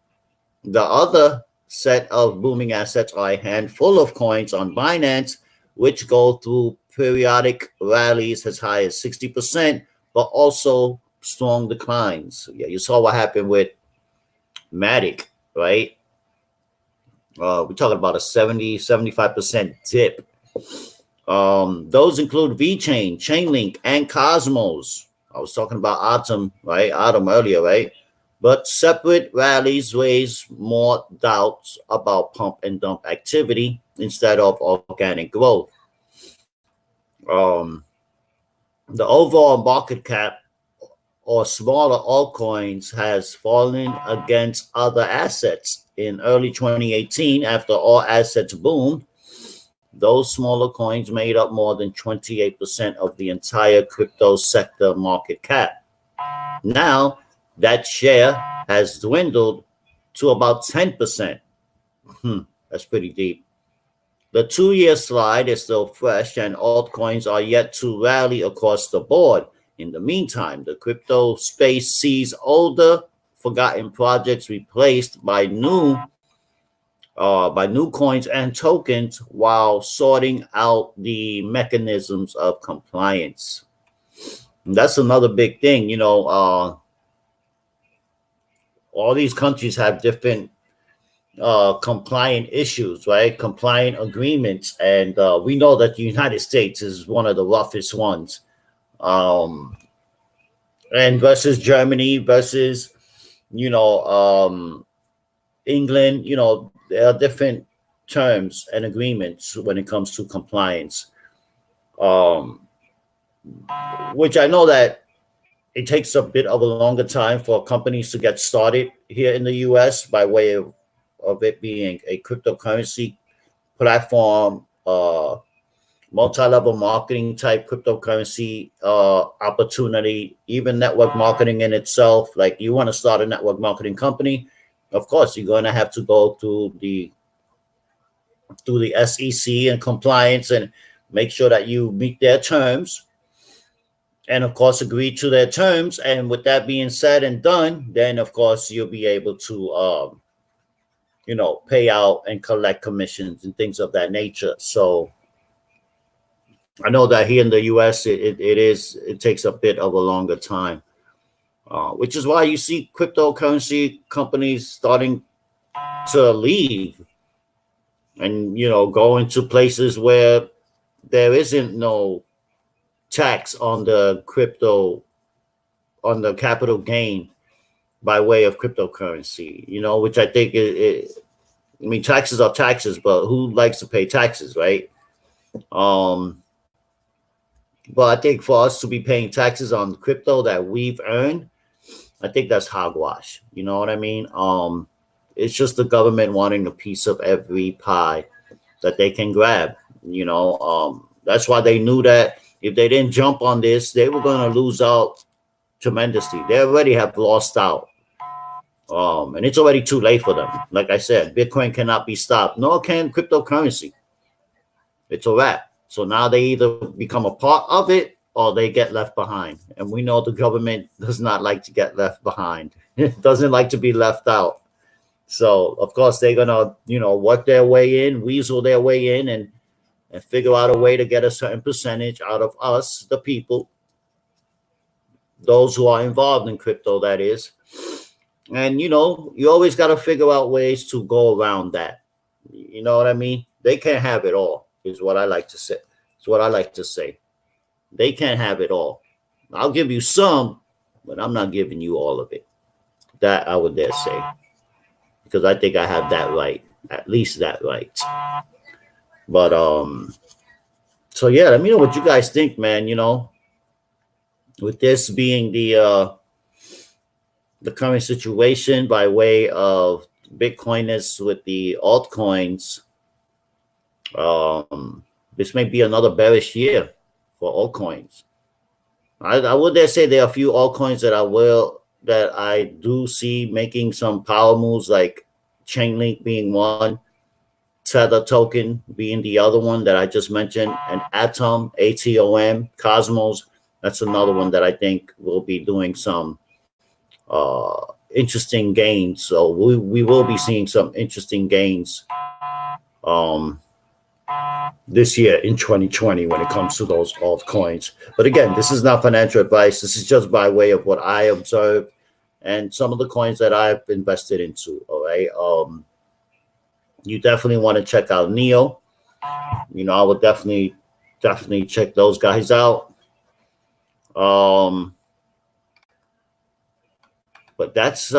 The other set of booming assets are a handful of coins on Binance, which go through periodic rallies as high as 60%, but also strong declines. Yeah, you saw what happened with Matic, right? We're talking about a 75% dip. Those include VeChain, Chainlink, and Cosmos. I was talking about Atom, right? Atom earlier, right? But separate rallies raise more doubts about pump and dump activity instead of organic growth. Um, the overall market cap or smaller altcoins has fallen against other assets. In early 2018, after all assets boomed, those smaller coins made up more than 28% of the entire crypto sector market cap. Now, that share has dwindled to about 10%. That's pretty deep. The 2-year slide is still fresh, and altcoins are yet to rally across the board. In the meantime, the crypto space sees older, forgotten projects replaced by new coins and tokens while sorting out the mechanisms of compliance. And that's another big thing. All these countries have different compliant issues, right? Compliant agreements. And we know that the United States is one of the roughest ones. And versus Germany, versus, England, there are different terms and agreements when it comes to compliance. Which I know that it takes a bit of a longer time for companies to get started here in the US by way of it being a cryptocurrency platform, multi-level marketing type cryptocurrency opportunity, even network marketing in itself. Like, you want to start a network marketing company, of course, you're going to have to go through the SEC and compliance and make sure that you meet their terms. And of course, agree to their terms. And with that being said and done, then of course you'll be able to, pay out and collect commissions and things of that nature. So I know that here in the US, it takes a bit of a longer time, which is why you see cryptocurrency companies starting to leave and, go into places where there isn't no tax on the capital gain by way of cryptocurrency, which I think taxes are taxes, but who likes to pay taxes, right? But I think for us to be paying taxes on crypto that we've earned, I think that's hogwash. You know what I mean? It's just the government wanting a piece of every pie that they can grab. That's why they knew that if they didn't jump on this, they were going to lose out tremendously. They already have lost out. And it's already too late for them. Like I said, Bitcoin cannot be stopped, nor can cryptocurrency. It's a wrap. So now they either become a part of it or they get left behind. And we know the government does not like to get left behind. It doesn't like to be left out. So, of course, they're going to, work their way in, weasel their way in, and figure out a way to get a certain percentage out of us, the people, those who are involved in crypto, that is. And, you always got to figure out ways to go around that. You know what I mean? They can't have it all, is what I like to say. It's what I like to say. They can't have it all. I'll give you some, but I'm not giving you all of it. That I would dare say. Because I think I have that right. At least that right. But, so yeah, let me know what you guys think, man, with this being the current situation by way of Bitcoiners with the altcoins. This may be another bearish year for altcoins. I would dare say there are a few altcoins that I do see making some power moves, like Chainlink being one, Tether token being the other one that I just mentioned, and Atom, ATOM, Cosmos. That's another one that I think will be doing some interesting gains. So we will be seeing some interesting gains this year in 2020 when it comes to those altcoins. But again, this is not financial advice. This is just by way of what I observed and some of the coins that I've invested into. All right. You definitely want to check out NEO. I would definitely definitely check those guys out. But that's in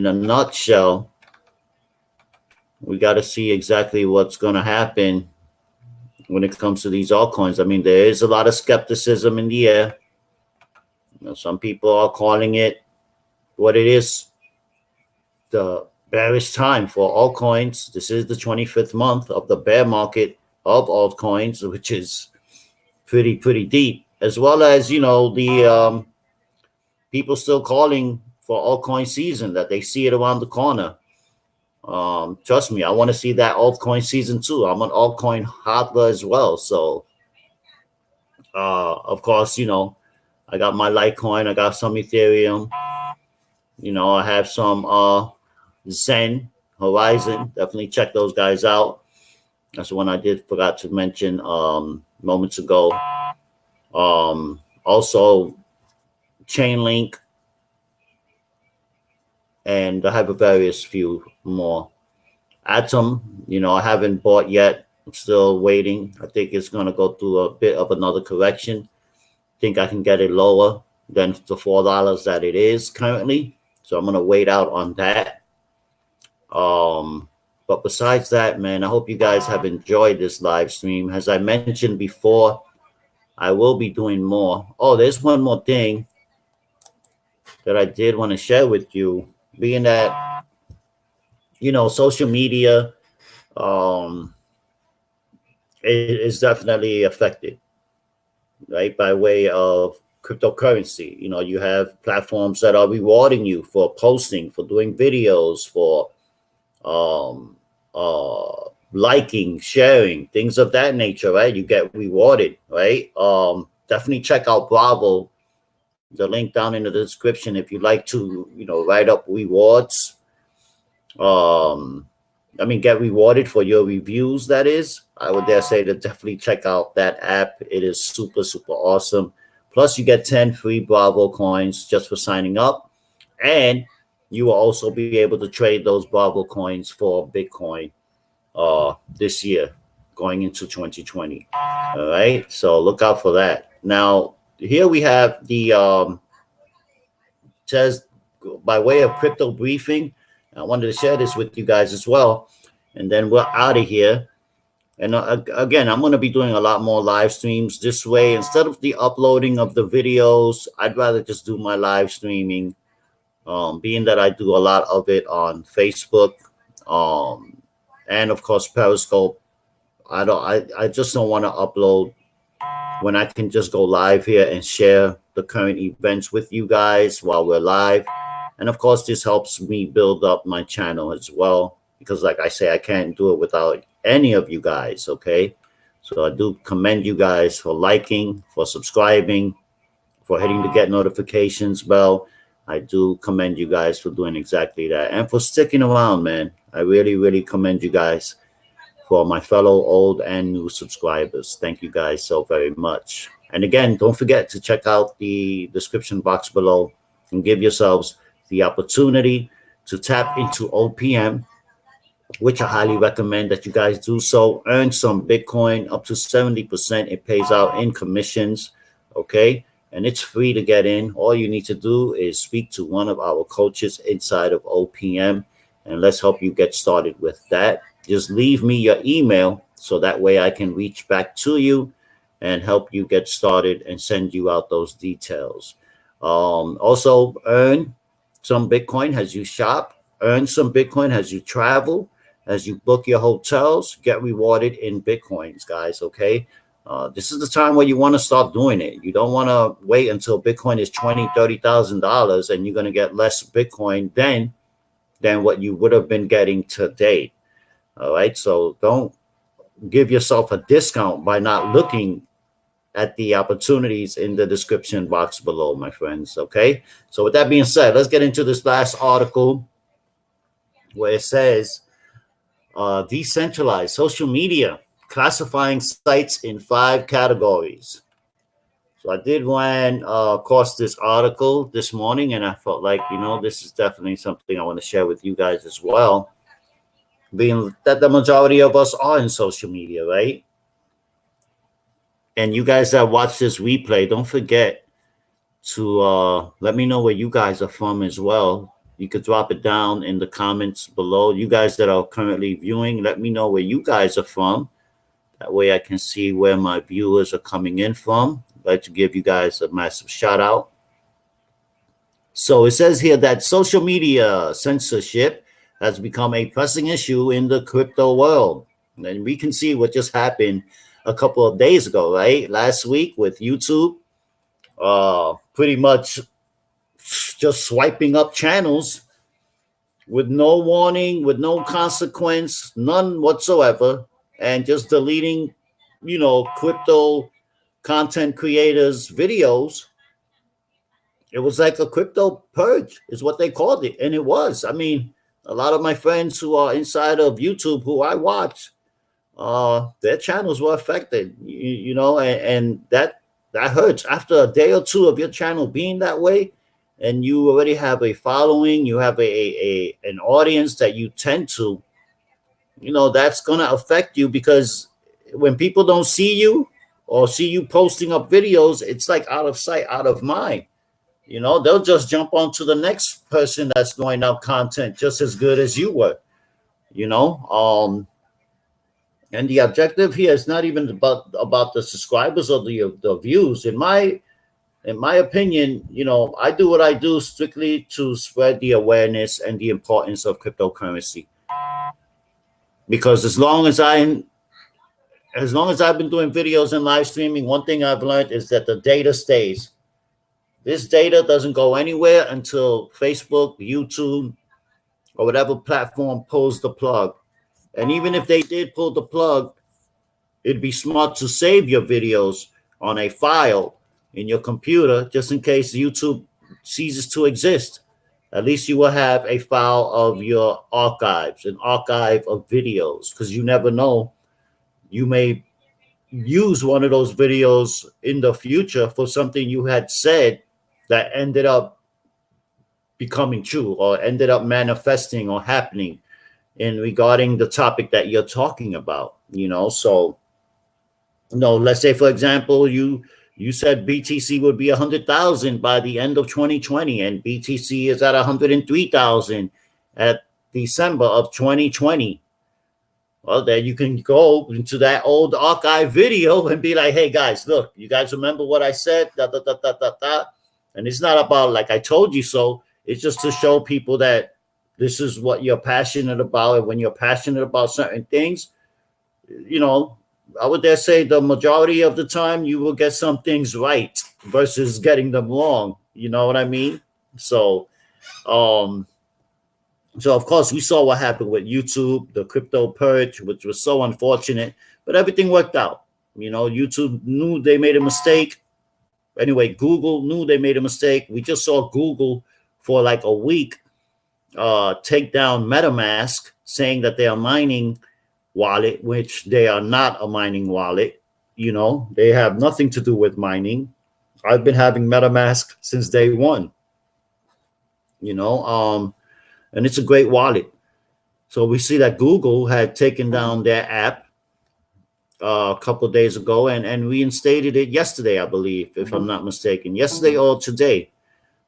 a nutshell. We got to see exactly what's going to happen when it comes to these altcoins. I mean, there is a lot of skepticism in the air. You know, some people are calling it what it is, the bearish time for altcoins. This is the 25th month of the bear market of altcoins, which is pretty deep, as well as, you know, the people still calling for altcoin season, that they see it around the corner. Trust me, I want to see that altcoin season too. I'm an altcoin hodler as well. So, of course, you know, I got my Litecoin, I got some Ethereum, you know, I have some Zen, Horizon. Definitely check those guys out. That's the one I forgot to mention moments ago. Also, Chainlink, and I have a various few more. Atom, you know, I haven't bought yet. I'm still waiting. I think it's going to go through a bit of another correction. I think I can get it lower than the $4 that it is currently. So I'm going to wait out on that. But besides that, man, I hope you guys have enjoyed this live stream. As I mentioned before, I will be doing more. Oh, there's one more thing that I did want to share with you, being that, you know, social media is definitely affected, right, by way of cryptocurrency. You know, you have platforms that are rewarding you for posting, for doing videos, for liking, sharing, things of that nature, right? You get rewarded, right? Definitely check out Bravo, the link down in the description, if you'd like to, you know, write up rewards. I mean, get rewarded for your reviews, that is. I would dare say to definitely check out that app. It is super awesome. Plus, you get 10 free Bravo coins just for signing up. And you will also be able to trade those Bravo coins for Bitcoin this year, going into 2020. All right, so look out for that. Now, here we have the says, by way of crypto briefing, I wanted to share this with you guys as well, and then we're out of here. And again, I'm going to be doing a lot more live streams this way. Instead of the uploading of the videos, I'd rather just do my live streaming, being that I do a lot of it on Facebook, and of course Periscope. I just don't want to upload when I can just go live here and share the current events with you guys while we're live. And of course, this helps me build up my channel as well, because like I say, I can't do it without any of you guys. Okay, so I do commend you guys for liking, for subscribing, for hitting the get notifications bell. I do commend you guys for doing exactly that, and for sticking around, man. I really commend you guys. For my fellow old and new subscribers, thank you guys so very much. And again, don't forget to check out the description box below and give yourselves the opportunity to tap into OPM, which I highly recommend that you guys do so. Earn some Bitcoin, up to 70%. It pays out in commissions, okay? And it's free to get in. All you need to do is speak to one of our coaches inside of OPM, and let's help you get started with that. Just leave me your email so that way I can reach back to you and help you get started and send you out those details. Also, earn some Bitcoin as you shop, earn some Bitcoin as you travel, as you book your hotels, get rewarded in Bitcoins, guys, okay? This is the time where you want to start doing it. You don't want to wait until Bitcoin is $20,000, $30,000 and you're going to get less Bitcoin than what you would have been getting today. All right, so don't give yourself a discount by not looking at the opportunities in the description box below, my friends. Okay, so with that being said, let's get into this last article where it says decentralized social media, classifying sites in 5 categories. So I did run across this article this morning, and I felt like, you know, this is definitely something I want to share with you guys as well. being that the majority of us are in social media, right? And you guys that watch this replay, don't forget to let me know where you guys are from as well. You could drop it down in the comments below. You guys that are currently viewing, let me know where you guys are from. That way I can see where my viewers are coming in from. I'd like to give you guys a massive shout out. So it says here that social media censorship has become a pressing issue in the crypto world. And we can see what just happened a couple of days ago, right? Last week with YouTube, pretty much just swiping up channels with no warning, with no consequence, none whatsoever, and just deleting, crypto content creators' videos. It was like a crypto purge, is what they called it. And it was. I mean, a lot of my friends who are inside of YouTube, who I watch, their channels were affected, and that hurts. After a day or two of your channel being that way, and you already have a following, you have an audience that you tend to, that's going to affect you, because when people don't see you or see you posting up videos, it's like out of sight, out of mind. They'll just jump on to the next person that's throwing out content just as good as you were, and the objective here is not even about the subscribers or the views. In my opinion, I do what I do strictly to spread the awareness and the importance of cryptocurrency. Because as long as I've been doing videos and live streaming, one thing I've learned is that the data stays. This data doesn't go anywhere until Facebook, YouTube, or whatever platform pulls the plug. And even if they did pull the plug, it'd be smart to save your videos on a file in your computer, just in case YouTube ceases to exist. At least you will have a file of your archives, an archive of videos, because you never know. You may use one of those videos in the future for something you had said that ended up becoming true or ended up manifesting or happening in regarding the topic that you're talking about, So, let's say, for example, you said BTC would be 100,000 by the end of 2020, and BTC is at 103,000 at December of 2020. Well, then you can go into that old archive video and be like, hey, guys, look, you guys remember what I said? Da, da, da, da, da, da. And it's not about like I told you so. It's just to show people that this is what you're passionate about. And when you're passionate about certain things, I would dare say the majority of the time you will get some things right versus getting them wrong. You know what I mean? So of course we saw what happened with YouTube, the crypto purge, which was so unfortunate, but everything worked out. YouTube knew they made a mistake. Anyway, Google knew they made a mistake. We just saw Google for like a week take down MetaMask, saying that they are mining wallet, which they are not a mining wallet. They have nothing to do with mining. I've been having MetaMask since day one. And it's a great wallet. So we see that Google had taken down their app a couple of days ago and reinstated it yesterday, I believe, if I'm not mistaken, yesterday or today.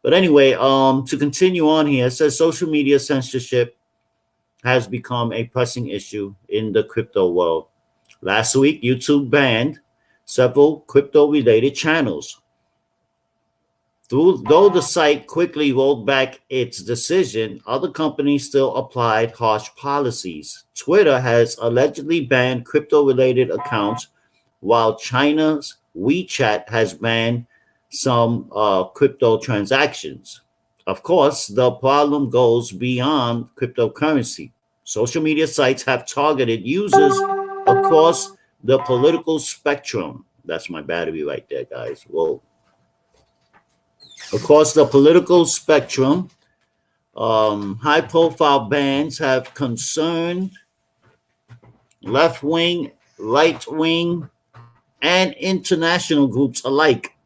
But anyway, to continue on here, it says social media censorship has become a pressing issue in the crypto world. Last week, YouTube banned several crypto-related channels. Though the site quickly rolled back its decision, other companies still applied harsh policies. Twitter has allegedly banned crypto-related accounts, while China's WeChat has banned some crypto transactions. Of course, the problem goes beyond cryptocurrency. Social media sites have targeted users across the political spectrum. That's my battery right there, guys. Whoa. Across the political spectrum, high-profile bans have concerned left-wing, right-wing, and international groups alike.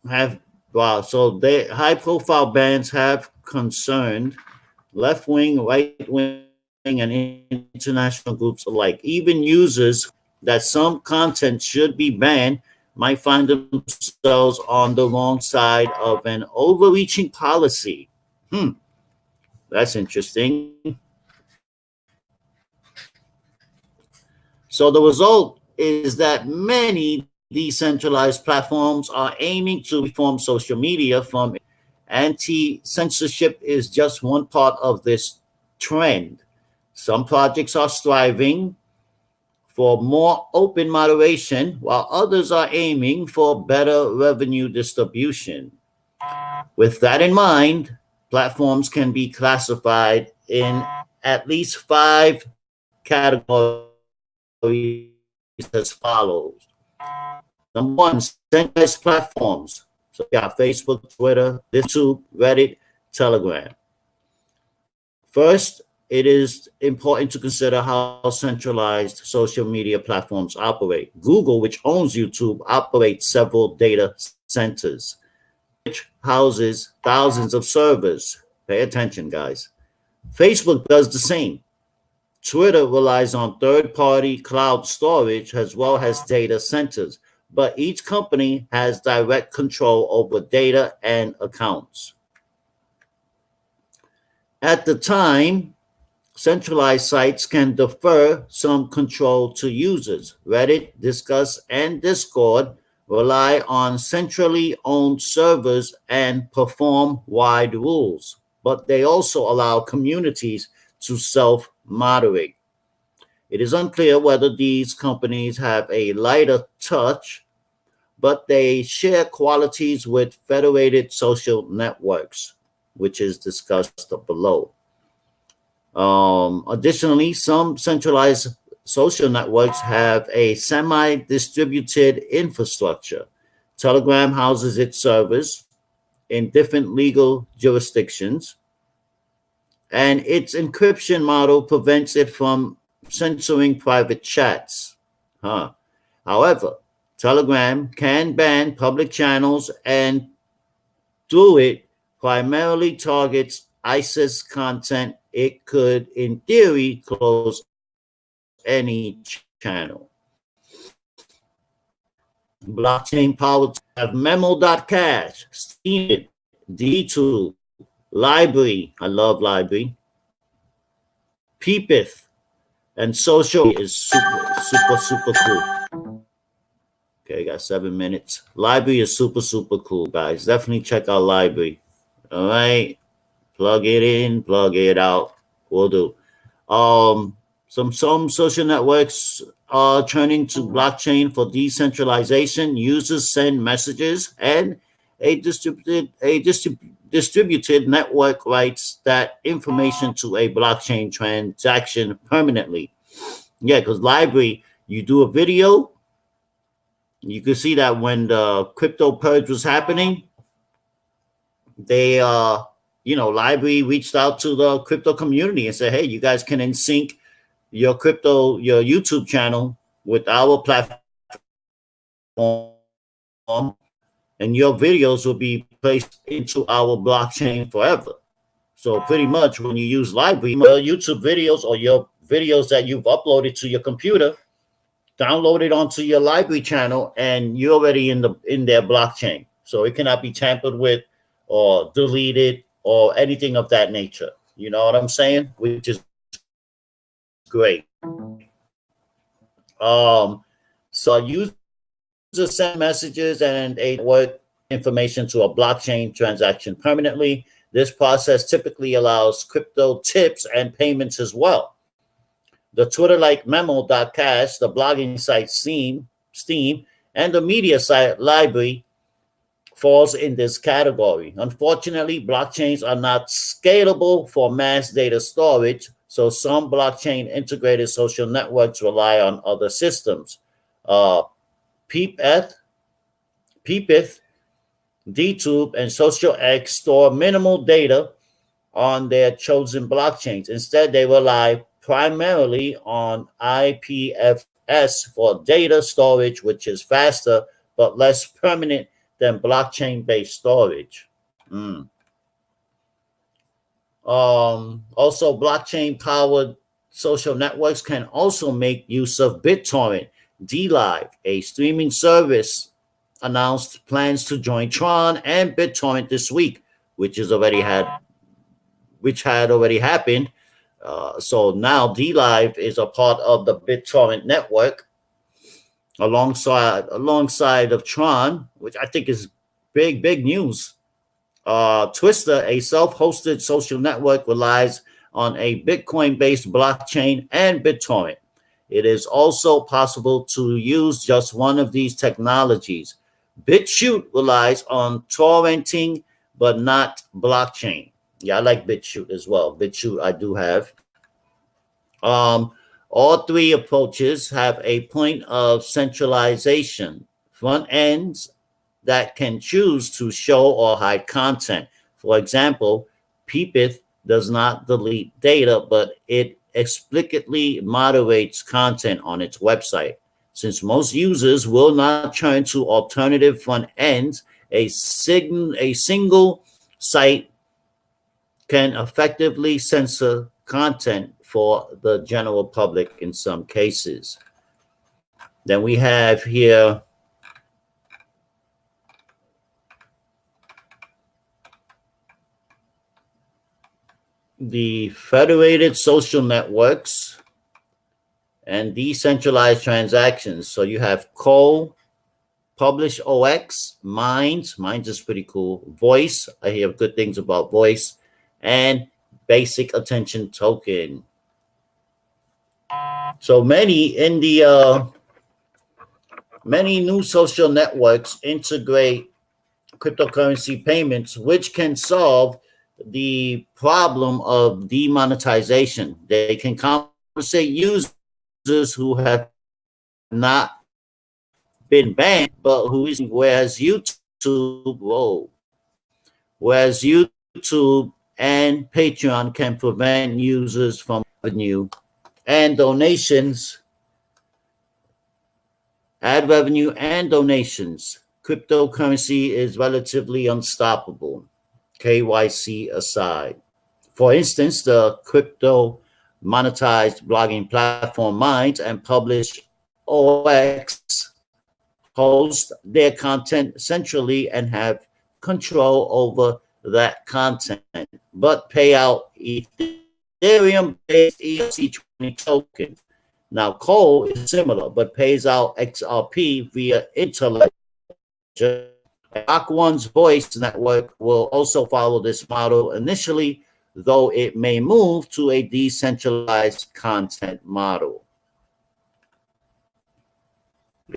So high-profile bans have concerned left wing, right wing, and international groups alike. Even users that some content should be banned might find themselves on the wrong side of an overreaching policy. Hmm, that's interesting. So the result is that many decentralized platforms are aiming to reform social media from anti-censorship is just one part of this trend. Some projects are striving for more open moderation, while others are aiming for better revenue distribution. With that in mind, platforms can be classified in at least five categories as follows. Number one, centralized platforms. So you got Facebook, Twitter, YouTube, Reddit, Telegram. First, it is important to consider how centralized social media platforms operate. Google, which owns YouTube, operates several data centers, which houses thousands of servers. Pay attention, guys. Facebook does the same. Twitter relies on third party cloud storage as well as data centers, but each company has direct control over data and accounts. At the time, centralized sites can defer some control to users. Reddit, Discuss, and Discord rely on centrally owned servers and perform wide rules, but they also allow communities to self moderate. It is unclear whether these companies have a lighter touch, but they share qualities with federated social networks, which is discussed below. Additionally, some centralized social networks have a semi distributed infrastructure. Telegram houses its servers in different legal jurisdictions, and its encryption model prevents it from censoring private chats. Huh. However, Telegram can ban public channels and through it primarily targets ISIS content. It could, in theory, close any channel. Blockchain powered have memo.cash, Steemit, DTube, Library, I love Library, Peepeth, and Social is super cool. Okay, got 7 minutes. Library is super cool, guys. Definitely check out Library. All right, plug it in, plug it out. Will do. Some social networks are turning to blockchain for decentralization. Users send messages, and a distributed network writes that information to a blockchain transaction permanently. Yeah, because Library, you do a video, you can see that when the crypto purge was happening, they Library reached out to the crypto community and said, hey, you guys can in sync your YouTube channel with our platform, and your videos will be placed into our blockchain forever. So pretty much when you use Library, YouTube videos or your videos that you've uploaded to your computer, download it onto your Library channel, and you're already in their blockchain. So it cannot be tampered with or deleted or anything of that nature. You know what I'm saying? Which is great. So users send messages and a network information to a blockchain transaction permanently. This process typically allows crypto tips and payments as well. The Twitter like memo.cash, the blogging site Steam, and the media site Library falls in this category. Unfortunately, blockchains are not scalable for mass data storage, so some blockchain integrated social networks rely on other systems. Uh, Peepeth, Peepeth, DTube, and SocialX store minimal data on their chosen blockchains. Instead, they rely primarily on IPFS for data storage, which is faster but less permanent than blockchain based storage. Mm. Also, blockchain-powered social networks can also make use of BitTorrent. DLive, a streaming service, announced plans to join Tron and BitTorrent this week, which is already had which had already happened. So now DLive is a part of the BitTorrent network alongside of Tron, which I think is big news. Twister, a self-hosted social network, relies on a Bitcoin-based blockchain and BitTorrent. It is also possible to use just one of these technologies. BitChute relies on torrenting, but not blockchain. Yeah, I like BitChute as well. BitChute I do have. Um, all three approaches have a point of centralization. Front ends that can choose to show or hide content. For example, Peepith does not delete data, but it explicitly moderates content on its website. Since most users will not turn to alternative front ends, a single site can effectively censor content for the general public in some cases. Then we have here the federated social networks and decentralized transactions. So you have Cole, Publish OX, Minds is pretty cool, Voice, I hear good things about Voice, and Basic Attention Token. So many new social networks integrate cryptocurrency payments, which can solve the problem of demonetization. They can compensate users who have not been banned, but whereas YouTube and Patreon can prevent users from revenue and donations, ad revenue and donations. Cryptocurrency is relatively unstoppable, KYC aside. For instance, the crypto monetized blogging platform Minds and Publish OX host their content centrally and have control over that content, but pay out Ethereum-based ERC20 token. Now, Cole is similar, but pays out XRP via Interledger. Rock One's Voice network will also follow this model initially, though it may move to a decentralized content model.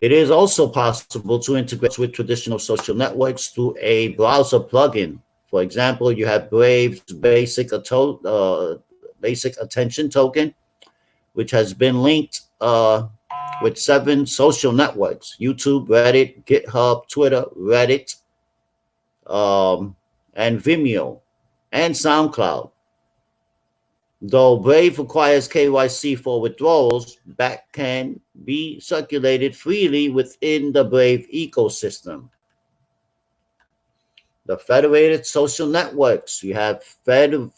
It is also possible to integrate with traditional social networks through a browser plugin. For example, you have Brave's Basic Attention Token, which has been linked with 7 social networks: YouTube, Reddit, GitHub, Twitter, Reddit, and Vimeo, and SoundCloud. Though Brave requires KYC for withdrawals, that can be circulated freely within the Brave ecosystem. The federated social networks, you have Fediverse,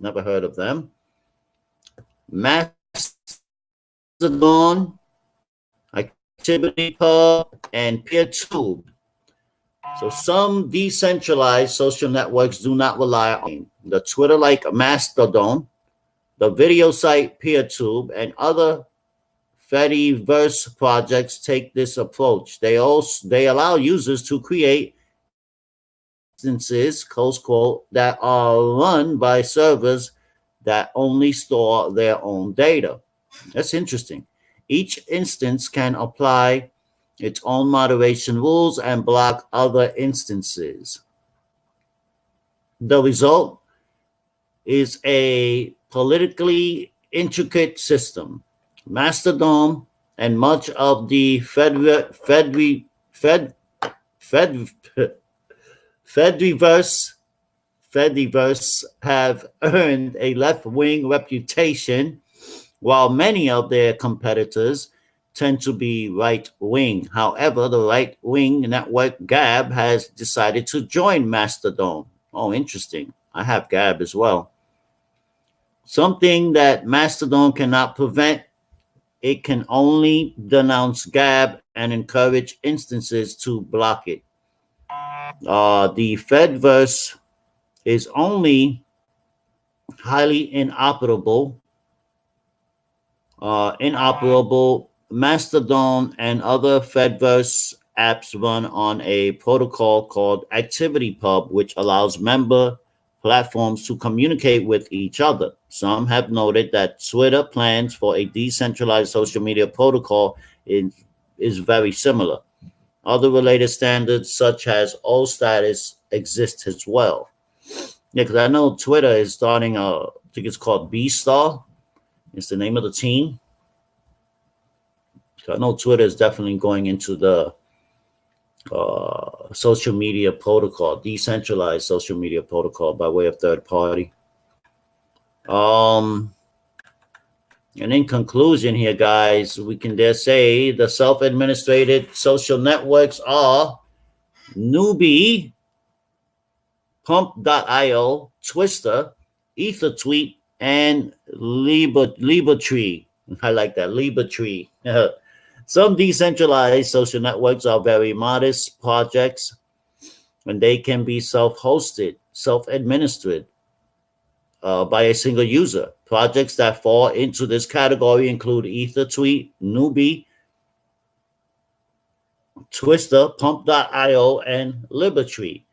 never heard of them, Mastodon, ActivityPub, and PeerTube. So some decentralized social networks do not rely on the Twitter-like Mastodon, the video site PeerTube, and other Fediverse projects take this approach. They allow users to create instances, close quote, that are run by servers that only store their own data. That's interesting. Each instance can apply its own moderation rules and block other instances. The result is a politically intricate system. Mastodon and much of the Fediverse have earned a left-wing reputation, while many of their competitors tend to be right-wing. However, the right-wing network Gab has decided to join Mastodon. Oh, interesting. I have Gab as well. Something that Mastodon cannot prevent, it can only denounce Gab and encourage instances to block it. The Fedverse is only highly inoperable. Mastodon and other Fedverse apps run on a protocol called ActivityPub, which allows member platforms to communicate with each other. Some have noted that Twitter plans for a decentralized social media protocol is very similar. Other related standards, such as all status, exist as well. Yeah, because I know Twitter is starting I think it's called B Star. It's the name of the team. So I know Twitter is definitely going into the social media protocol, decentralized social media protocol by way of third party. Um, and in conclusion, here, guys, we can dare say the self-administrated social networks are Newbie, Pump.io, Twister, EtherTweet, and LibreTree. I like that, LibreTree. Some decentralized social networks are very modest projects and they can be self-hosted, self-administered by a single user. Projects that fall into this category include EtherTweet, Newbie, Twister, Pump.io, and LibreTree.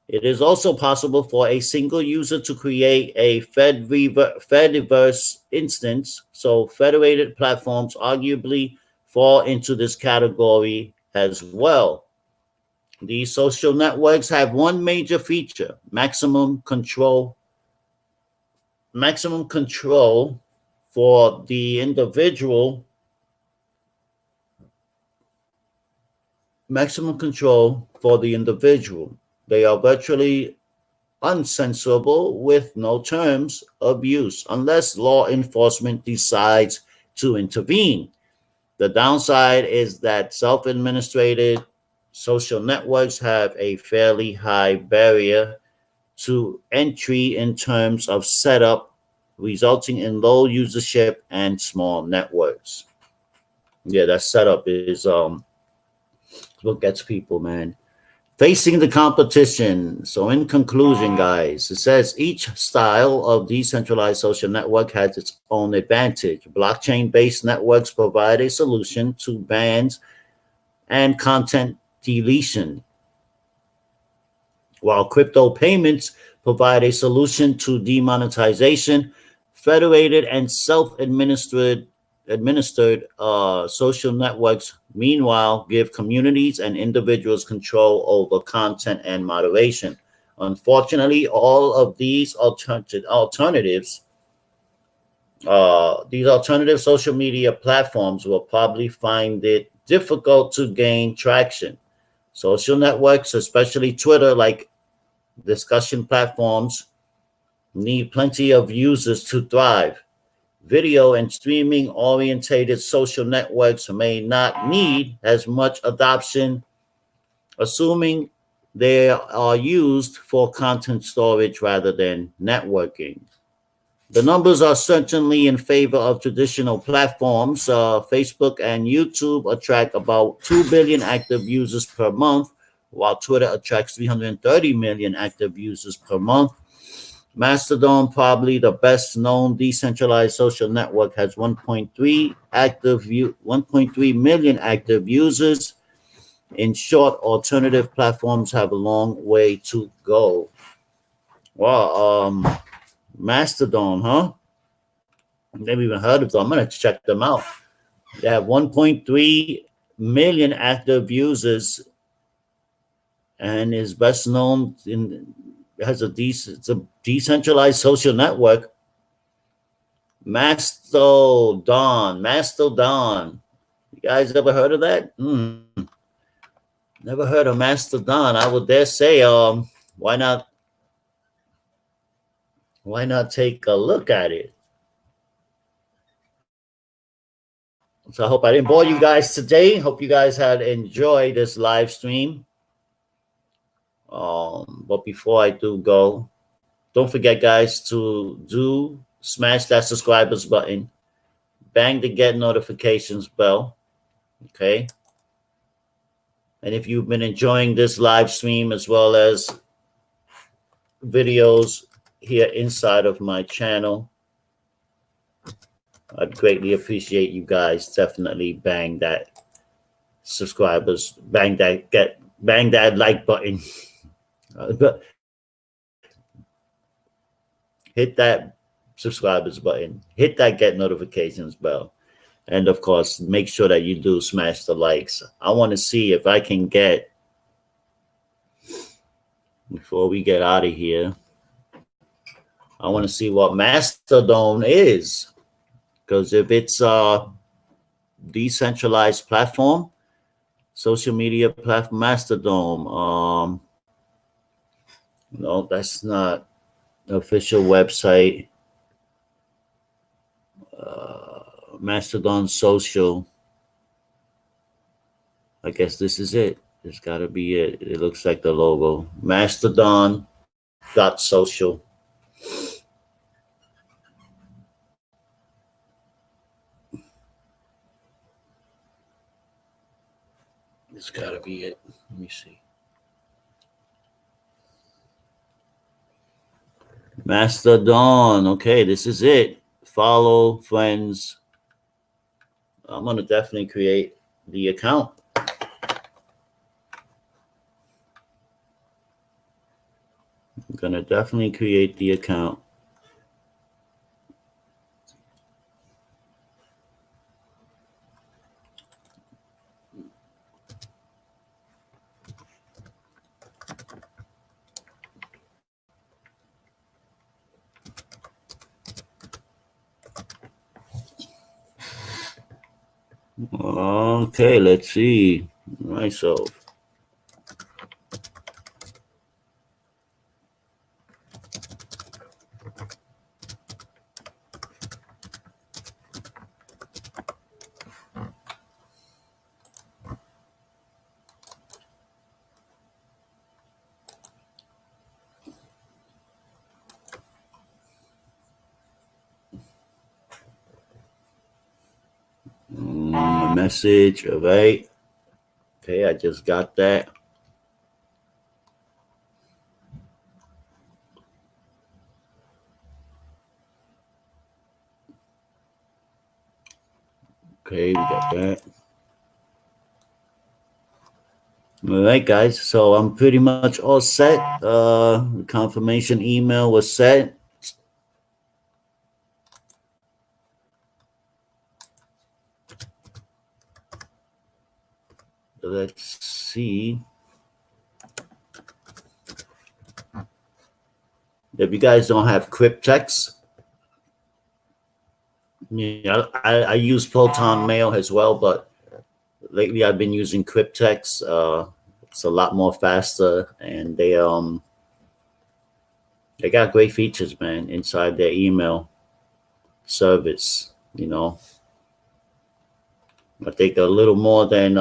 It is also possible for a single user to create a Fediverse instance, so federated platforms arguably fall into this category as well. These social networks have one major feature: maximum control. Maximum control for the individual. Maximum control for the individual. They are virtually uncensorable with no terms of use unless law enforcement decides to intervene. The downside is that self-administrated social networks have a fairly high barrier to entry in terms of setup, resulting in low usership and small networks. Yeah, that setup is what gets people, man. Facing the competition. So, in conclusion, guys, it says each style of decentralized social network has its own advantage. Blockchain based networks provide a solution to bans and content deletion, while crypto payments provide a solution to demonetization. Federated and self-administered social networks, meanwhile, give communities and individuals control over content and moderation. Unfortunately, all of these alternative social media platforms will probably find it difficult to gain traction. Social networks, especially Twitter, like discussion platforms, need plenty of users to thrive. Video and streaming orientated social networks may not need as much adoption, assuming they are used for content storage rather than networking. The numbers are certainly in favor of traditional platforms. Facebook and YouTube attract about 2 billion active users per month, while Twitter attracts 330 million active users per month. Mastodon, probably the best known decentralized social network, has 1.3 million active users. In short, alternative platforms have a long way to go. Wow, Mastodon, huh? Never even heard of them. I'm gonna check them out. They have 1.3 million active users and is best known in it's a decentralized social network. Mastodon. You guys ever heard of that? Never heard of Mastodon. I would dare say, why not? Why not take a look at it? So I hope I didn't bore you guys today. Hope you guys had enjoyed this live stream. But before I do go, don't forget, guys, to smash that subscribers button, bang the get notifications bell. Okay. And if you've been enjoying this live stream as well as videos here inside of my channel, I'd greatly appreciate you guys. Definitely bang that subscribers, bang that like button. Hit that subscribers button, hit that get notifications bell, and of course, make sure that you do smash the likes. I want to see if I can get, before we get out of here, I want to see what Mastodon is, because if it's a decentralized platform, social media platform, Mastodon, no, that's not official website. Mastodon social. I guess this is it. It's got to be it. It looks like the logo. Mastodon.social. It's got to be it. Let me see. Mastodon. Okay, this is it. Follow, friends. I'm going to definitely create the account. I'm going to definitely create the account. Okay, let's see myself. Message, all right. Okay, I just got that. Okay, we got that. All right, guys. So I'm pretty much all set. The confirmation email was set. Let's see. If you guys don't have cryptex, yeah, I use Proton Mail as well, but lately I've been using cryptex. It's a lot more faster, and they got great features, man, inside their email service. You know, I think a little more than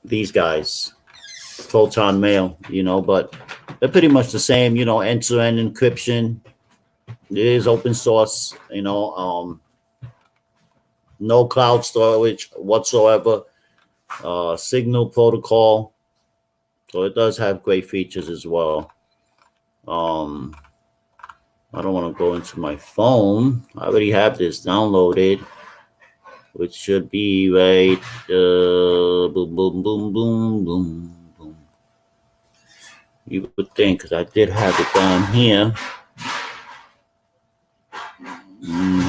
these guys, Proton Mail, you know, but they're pretty much the same, you know, end-to-end encryption. It is open source, you know, no cloud storage whatsoever, Signal protocol. So it does have great features as well. I don't want to go into my phone. I already have this downloaded, which should be right. Boom, boom, boom, boom, boom, boom. You would think, because I did have it down here.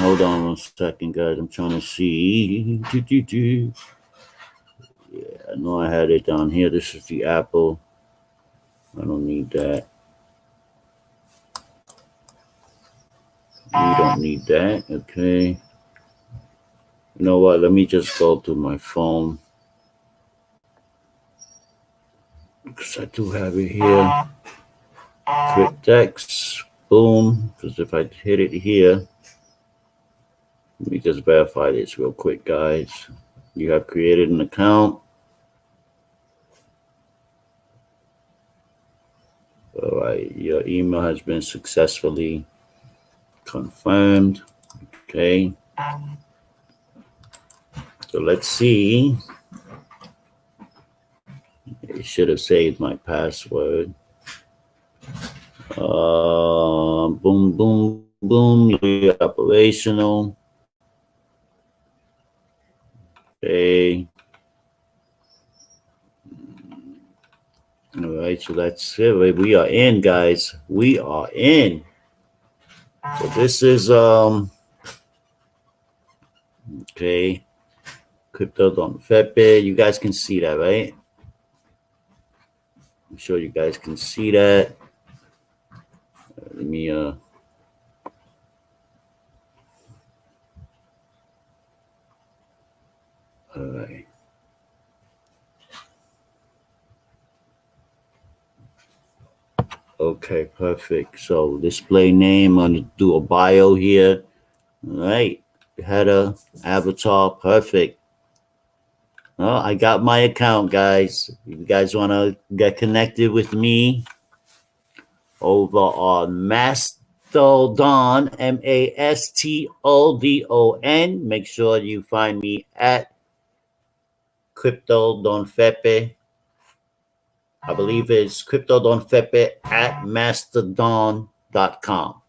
Hold on 1 second, guys. I'm trying to see. Yeah, I know I had it down here. This is the Apple. I don't need that. We don't need that. Okay. You know what? Let me just go to my phone, because I do have it here. Cryptex. Boom. Because if I hit it here, let me just verify this real quick, guys. You have created an account. All right, your email has been successfully confirmed. Okay. So let's see. It should have saved my password. Boom, boom, boom. You're operational. Okay. All right, so that's it. We are in, guys. We are in. So this is okay. Cryptodonfepe. You guys can see that, right? I'm sure you guys can see that. Let me all right. Okay, perfect. So display name, I'm gonna do a bio here. All right. Header, avatar, perfect. Oh, I got my account, guys. If you guys want to get connected with me over on Mastodon, Mastodon. Make sure you find me at cryptodonfepe. I believe it's cryptodonfepe at mastodon.com.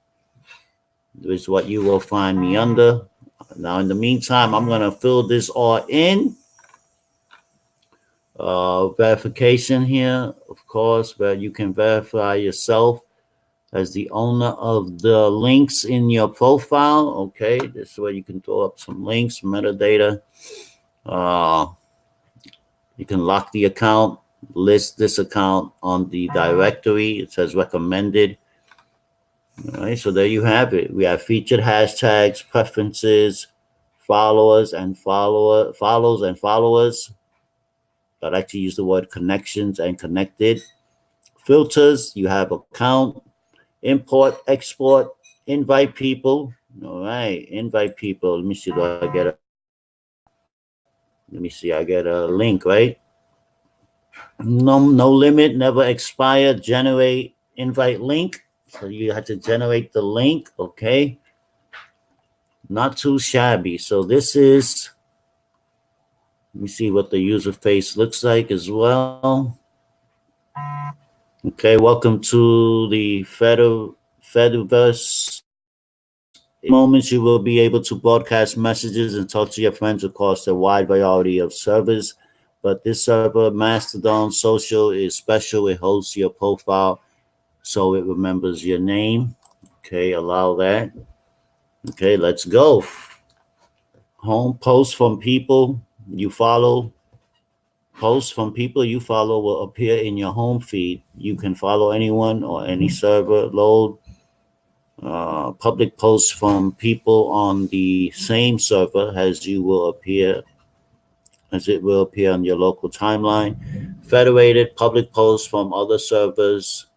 This is what you will find me under. Now, in the meantime, I'm going to fill this all in. Verification here, of course, where you can verify yourself as the owner of the links in your profile. Okay, this is where you can throw up some links, metadata. You can lock the account, list this account on the directory. It says recommended. All right, so there you have it. We have featured hashtags, preferences, follows and followers. I like to use the word connections and connected. Filters, you have account, import, export, invite people. All right, invite people. Let me see, I get a link, right? No limit, never expire, generate invite link. So you have to generate the link, okay? Not too shabby. So this is, let me see what the user face looks like as well. Okay, welcome to the Fediverse. In moments, you will be able to broadcast messages and talk to your friends across a wide variety of servers. But this server, Mastodon Social, is special. It hosts your profile, so it remembers your name. Okay, allow that. Okay, let's go. Home posts from people you follow. Posts from people you follow will appear in your home feed. You can follow anyone or any server. Load public posts from people on the same server as it will appear on your local timeline. Federated public posts from other servers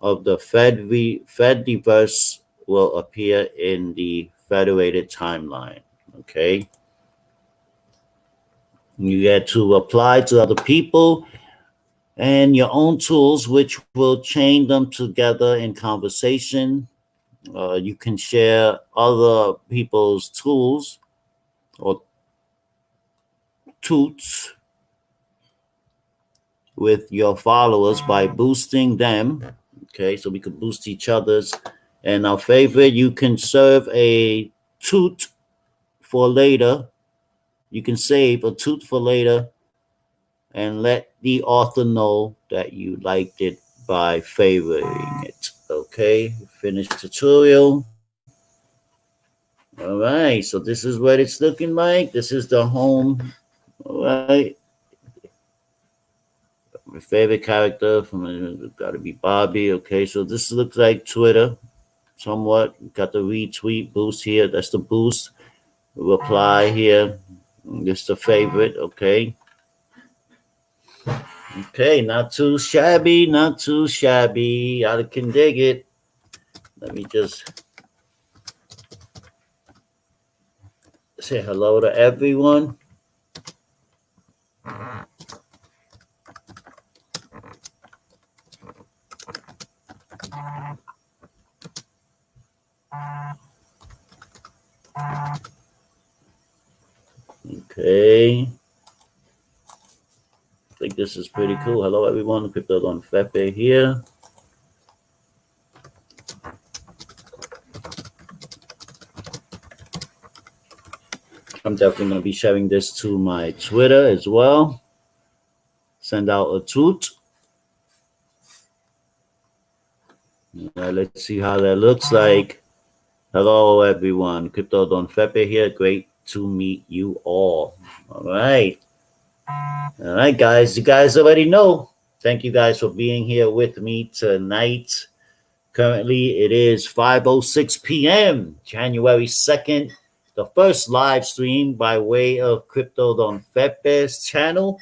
of the Fediverse will appear in the federated timeline. Okay. You get to apply to other people and your own tools, which will chain them together in conversation. You can share other people's tools or toots with your followers by boosting them. Okay, so we could boost each other's. And our favorite, you can serve a toot for later. You can save a toot for later and let the author know that you liked it by favoriting it. Okay, finish tutorial. All right, so this is what it's looking like. This is the home. All right. My favorite character from gotta be Bobby. Okay, so this looks like Twitter, somewhat. Got the retweet boost here. That's the boost. Reply here. This the favorite. Okay. Okay, not too shabby. I can dig it. Let me just say hello to everyone. Okay. I think this is pretty cool. Hello, everyone. CryptoDonfepe here. I'm definitely going to be sharing this to my Twitter as well. Send out a tweet. Let's see how that looks like. Hello, everyone. CryptoDonfepe here. Great to meet you all. All right. All right, guys. You guys already know. Thank you guys for being here with me tonight. Currently, it is 5:06 p.m., January 2nd, the first live stream by way of CryptoDonfepe's channel.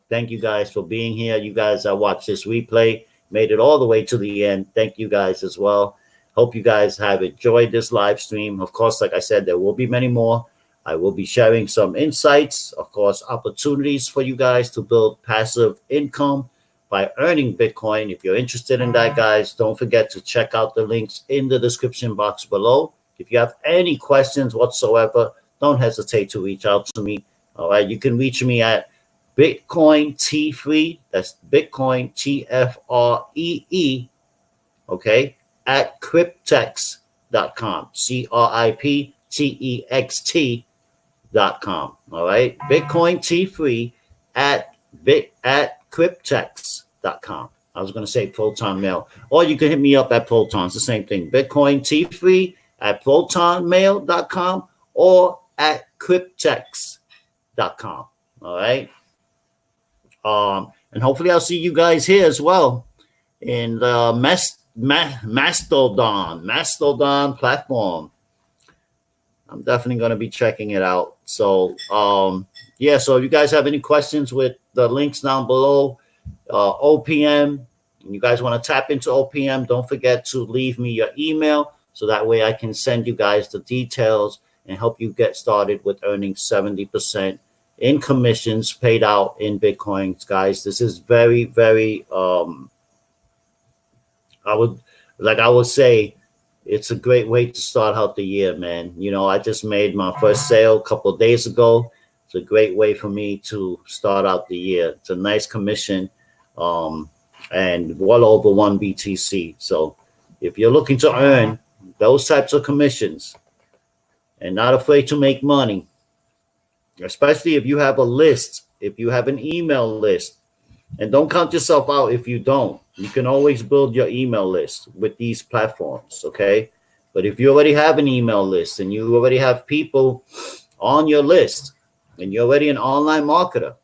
Thank you guys for being here. You guys that watched this replay made it all the way to the end. Thank you guys as well. Hope you guys have enjoyed this live stream. Of course, like I said, there will be many more. I will be sharing some insights, of course, opportunities for you guys to build passive income by earning Bitcoin. If you're interested in that, guys, don't forget to check out the links in the description box below. If you have any questions whatsoever, don't hesitate to reach out to me. All right, you can reach me at Bitcoin T Free. That's Bitcoin TFREE. Okay, at cryptex.com. CRIPTEXT.com. All right, Bitcoin T Free at cryptex.com. I was going to say Proton Mail, or you can hit me up at Proton. It's the same thing. Bitcoin T Free at protonmail.com or at cryptex.com. All right. And hopefully I'll see you guys here as well in the Mastodon platform. I'm definitely going to be checking it out. So, yeah, so if you guys have any questions with the links down below, OPM, and you guys want to tap into OPM, don't forget to leave me your email so that way I can send you guys the details and help you get started with earning 70% in commissions paid out in Bitcoins, guys. This is very, very, I would say it's a great way to start out the year, man. You know, I just made my first sale a couple of days ago. It's a great way for me to start out the year. It's a nice commission, and well over 1 BTC. So if you're looking to earn those types of commissions and not afraid to make money, especially if you have a list, if you have an email list, and don't count yourself out if you don't. You can always build your email list with these platforms, okay? But if you already have an email list and you already have people on your list and you're already an online marketer,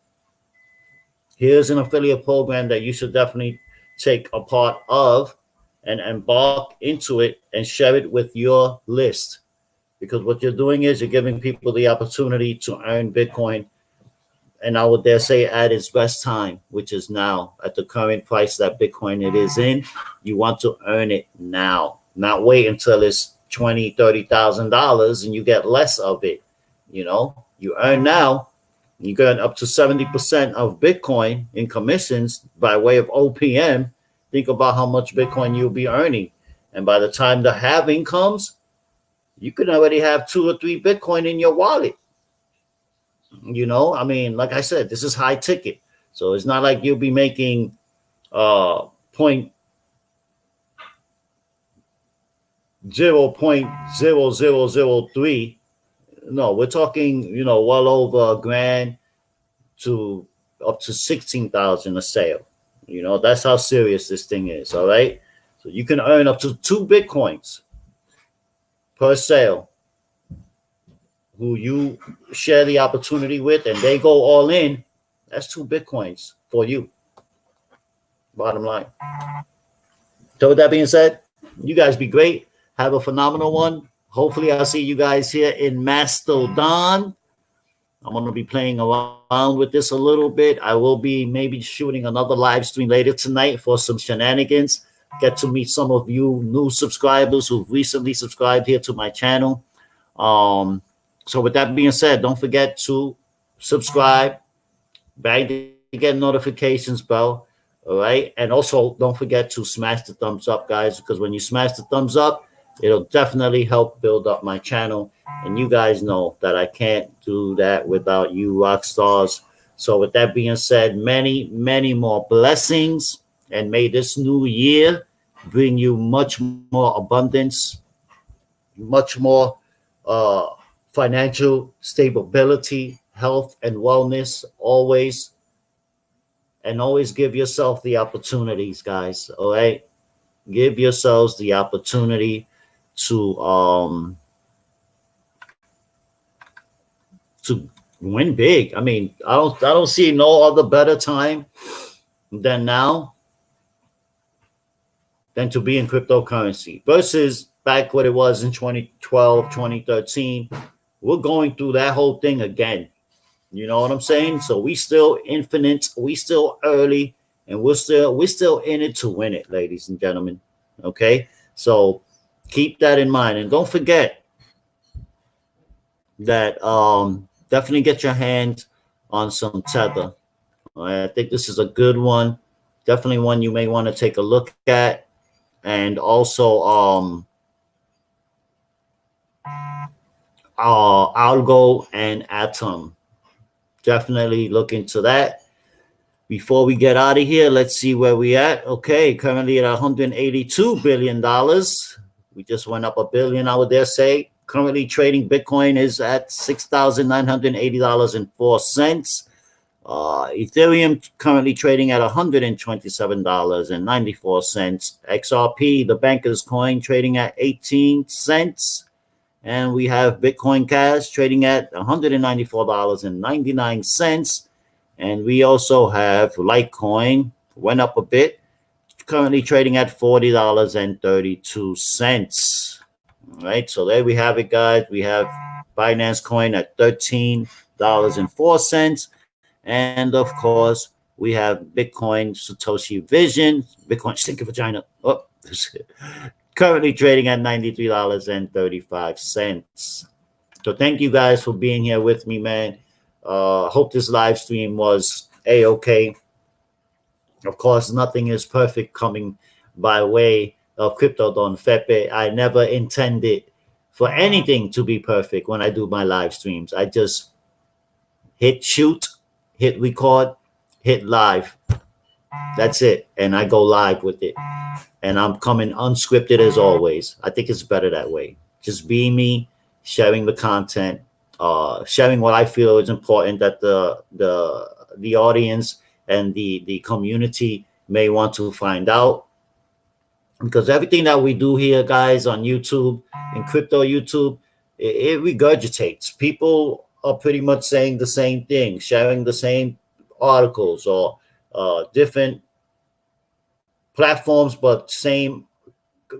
here's an affiliate program that you should definitely take a part of and embark into it and share it with your list. Because what you're doing is you're giving people the opportunity to earn Bitcoin, and I would dare say at its best time, which is now. At the current price that Bitcoin it is in, you want to earn it now, not wait until it's $20,000, $30,000 and you get less of it. You know, you earn now, you get up to 70% of Bitcoin in commissions by way of OPM. Think about how much Bitcoin you'll be earning, and by the time the halving comes, you could already have 2 or 3 Bitcoin in your wallet. You know, I mean, like I said, this is high ticket. So it's not like you'll be making 0.0003. No, we're talking, you know, well over $1,000 to up to 16,000 a sale. You know, that's how serious this thing is. All right. So you can earn up to 2 Bitcoins per sale who you share the opportunity with, and they go all in. That's 2 Bitcoins for you. Bottom line. So with that being said, you guys be great. Have a phenomenal one. Hopefully I'll see you guys here in Mastodon. I'm going to be playing around with this a little bit. I will be maybe shooting another live stream later tonight for some shenanigans. get to meet some of you new subscribers who've recently subscribed here to my channel. So with that being said, don't forget to subscribe, bang to get notifications bell. All right. And also don't forget to smash the thumbs up, guys, because when you smash the thumbs up, it'll definitely help build up my channel. And you guys know that I can't do that without you rock stars. So with that being said, many, many more blessings. And may this new year bring you much more abundance, much more financial stability, health, and wellness always. And always give yourself the opportunities, guys. All right. Give yourselves the opportunity to win big. I mean, I don't see no other better time than now than to be in cryptocurrency versus back what it was in 2012, 2013. We're going through that whole thing again. You know what I'm saying? So we still infinite, we still early, and we're still in it to win it, ladies and gentlemen. Okay? So keep that in mind. And don't forget that definitely get your hands on some Tether. All right? I think this is a good one. Definitely one you may want to take a look at. And also Algo and Atom. Definitely look into that. Before we get out of here, let's see where we at. Okay, currently at $182 billion. We just went up $1 billion, I would dare say. Currently trading Bitcoin is at $6,980.04. Ethereum currently trading at $127.94. XRP, the banker's coin, trading at 18 cents. And we have Bitcoin Cash trading at $194.99. And we also have Litecoin, went up a bit, currently trading at $40.32. All right, so there we have it, guys. We have Binance Coin at $13.04. And of course, we have Bitcoin Satoshi Vision, Bitcoin Stinker Vagina. Oh, currently trading at $93.35. So thank you guys for being here with me, man. Hope this live stream was a-okay. Of course, nothing is perfect coming by way of CryptoDonfepe. I never intended for anything to be perfect when I do my live streams. I just hit shoot, hit record, hit live. That's it. And I go live with it. And I'm coming unscripted as always. I think it's better that way. Just be me, sharing the content, sharing what I feel is important that the audience and the community may want to find out. Because everything that we do here, guys, on YouTube, in crypto YouTube, it regurgitates. People are pretty much saying the same thing, sharing the same articles or different platforms, but same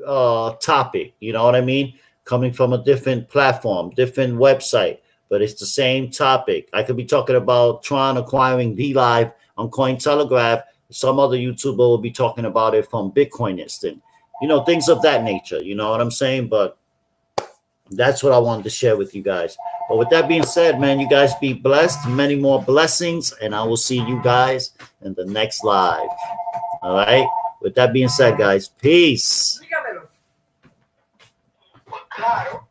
topic. You know what I mean? Coming from a different platform, different website, but it's the same topic. I could be talking about Tron acquiring DLive on Cointelegraph. Some other YouTuber will be talking about it from Bitcoinist and, you know, things of that nature. You know what I'm saying? But that's what I wanted to share with you guys. But with that being said, man, you guys be blessed. Many more blessings. And I will see you guys in the next live. All right. With that being said, guys, peace. Claro.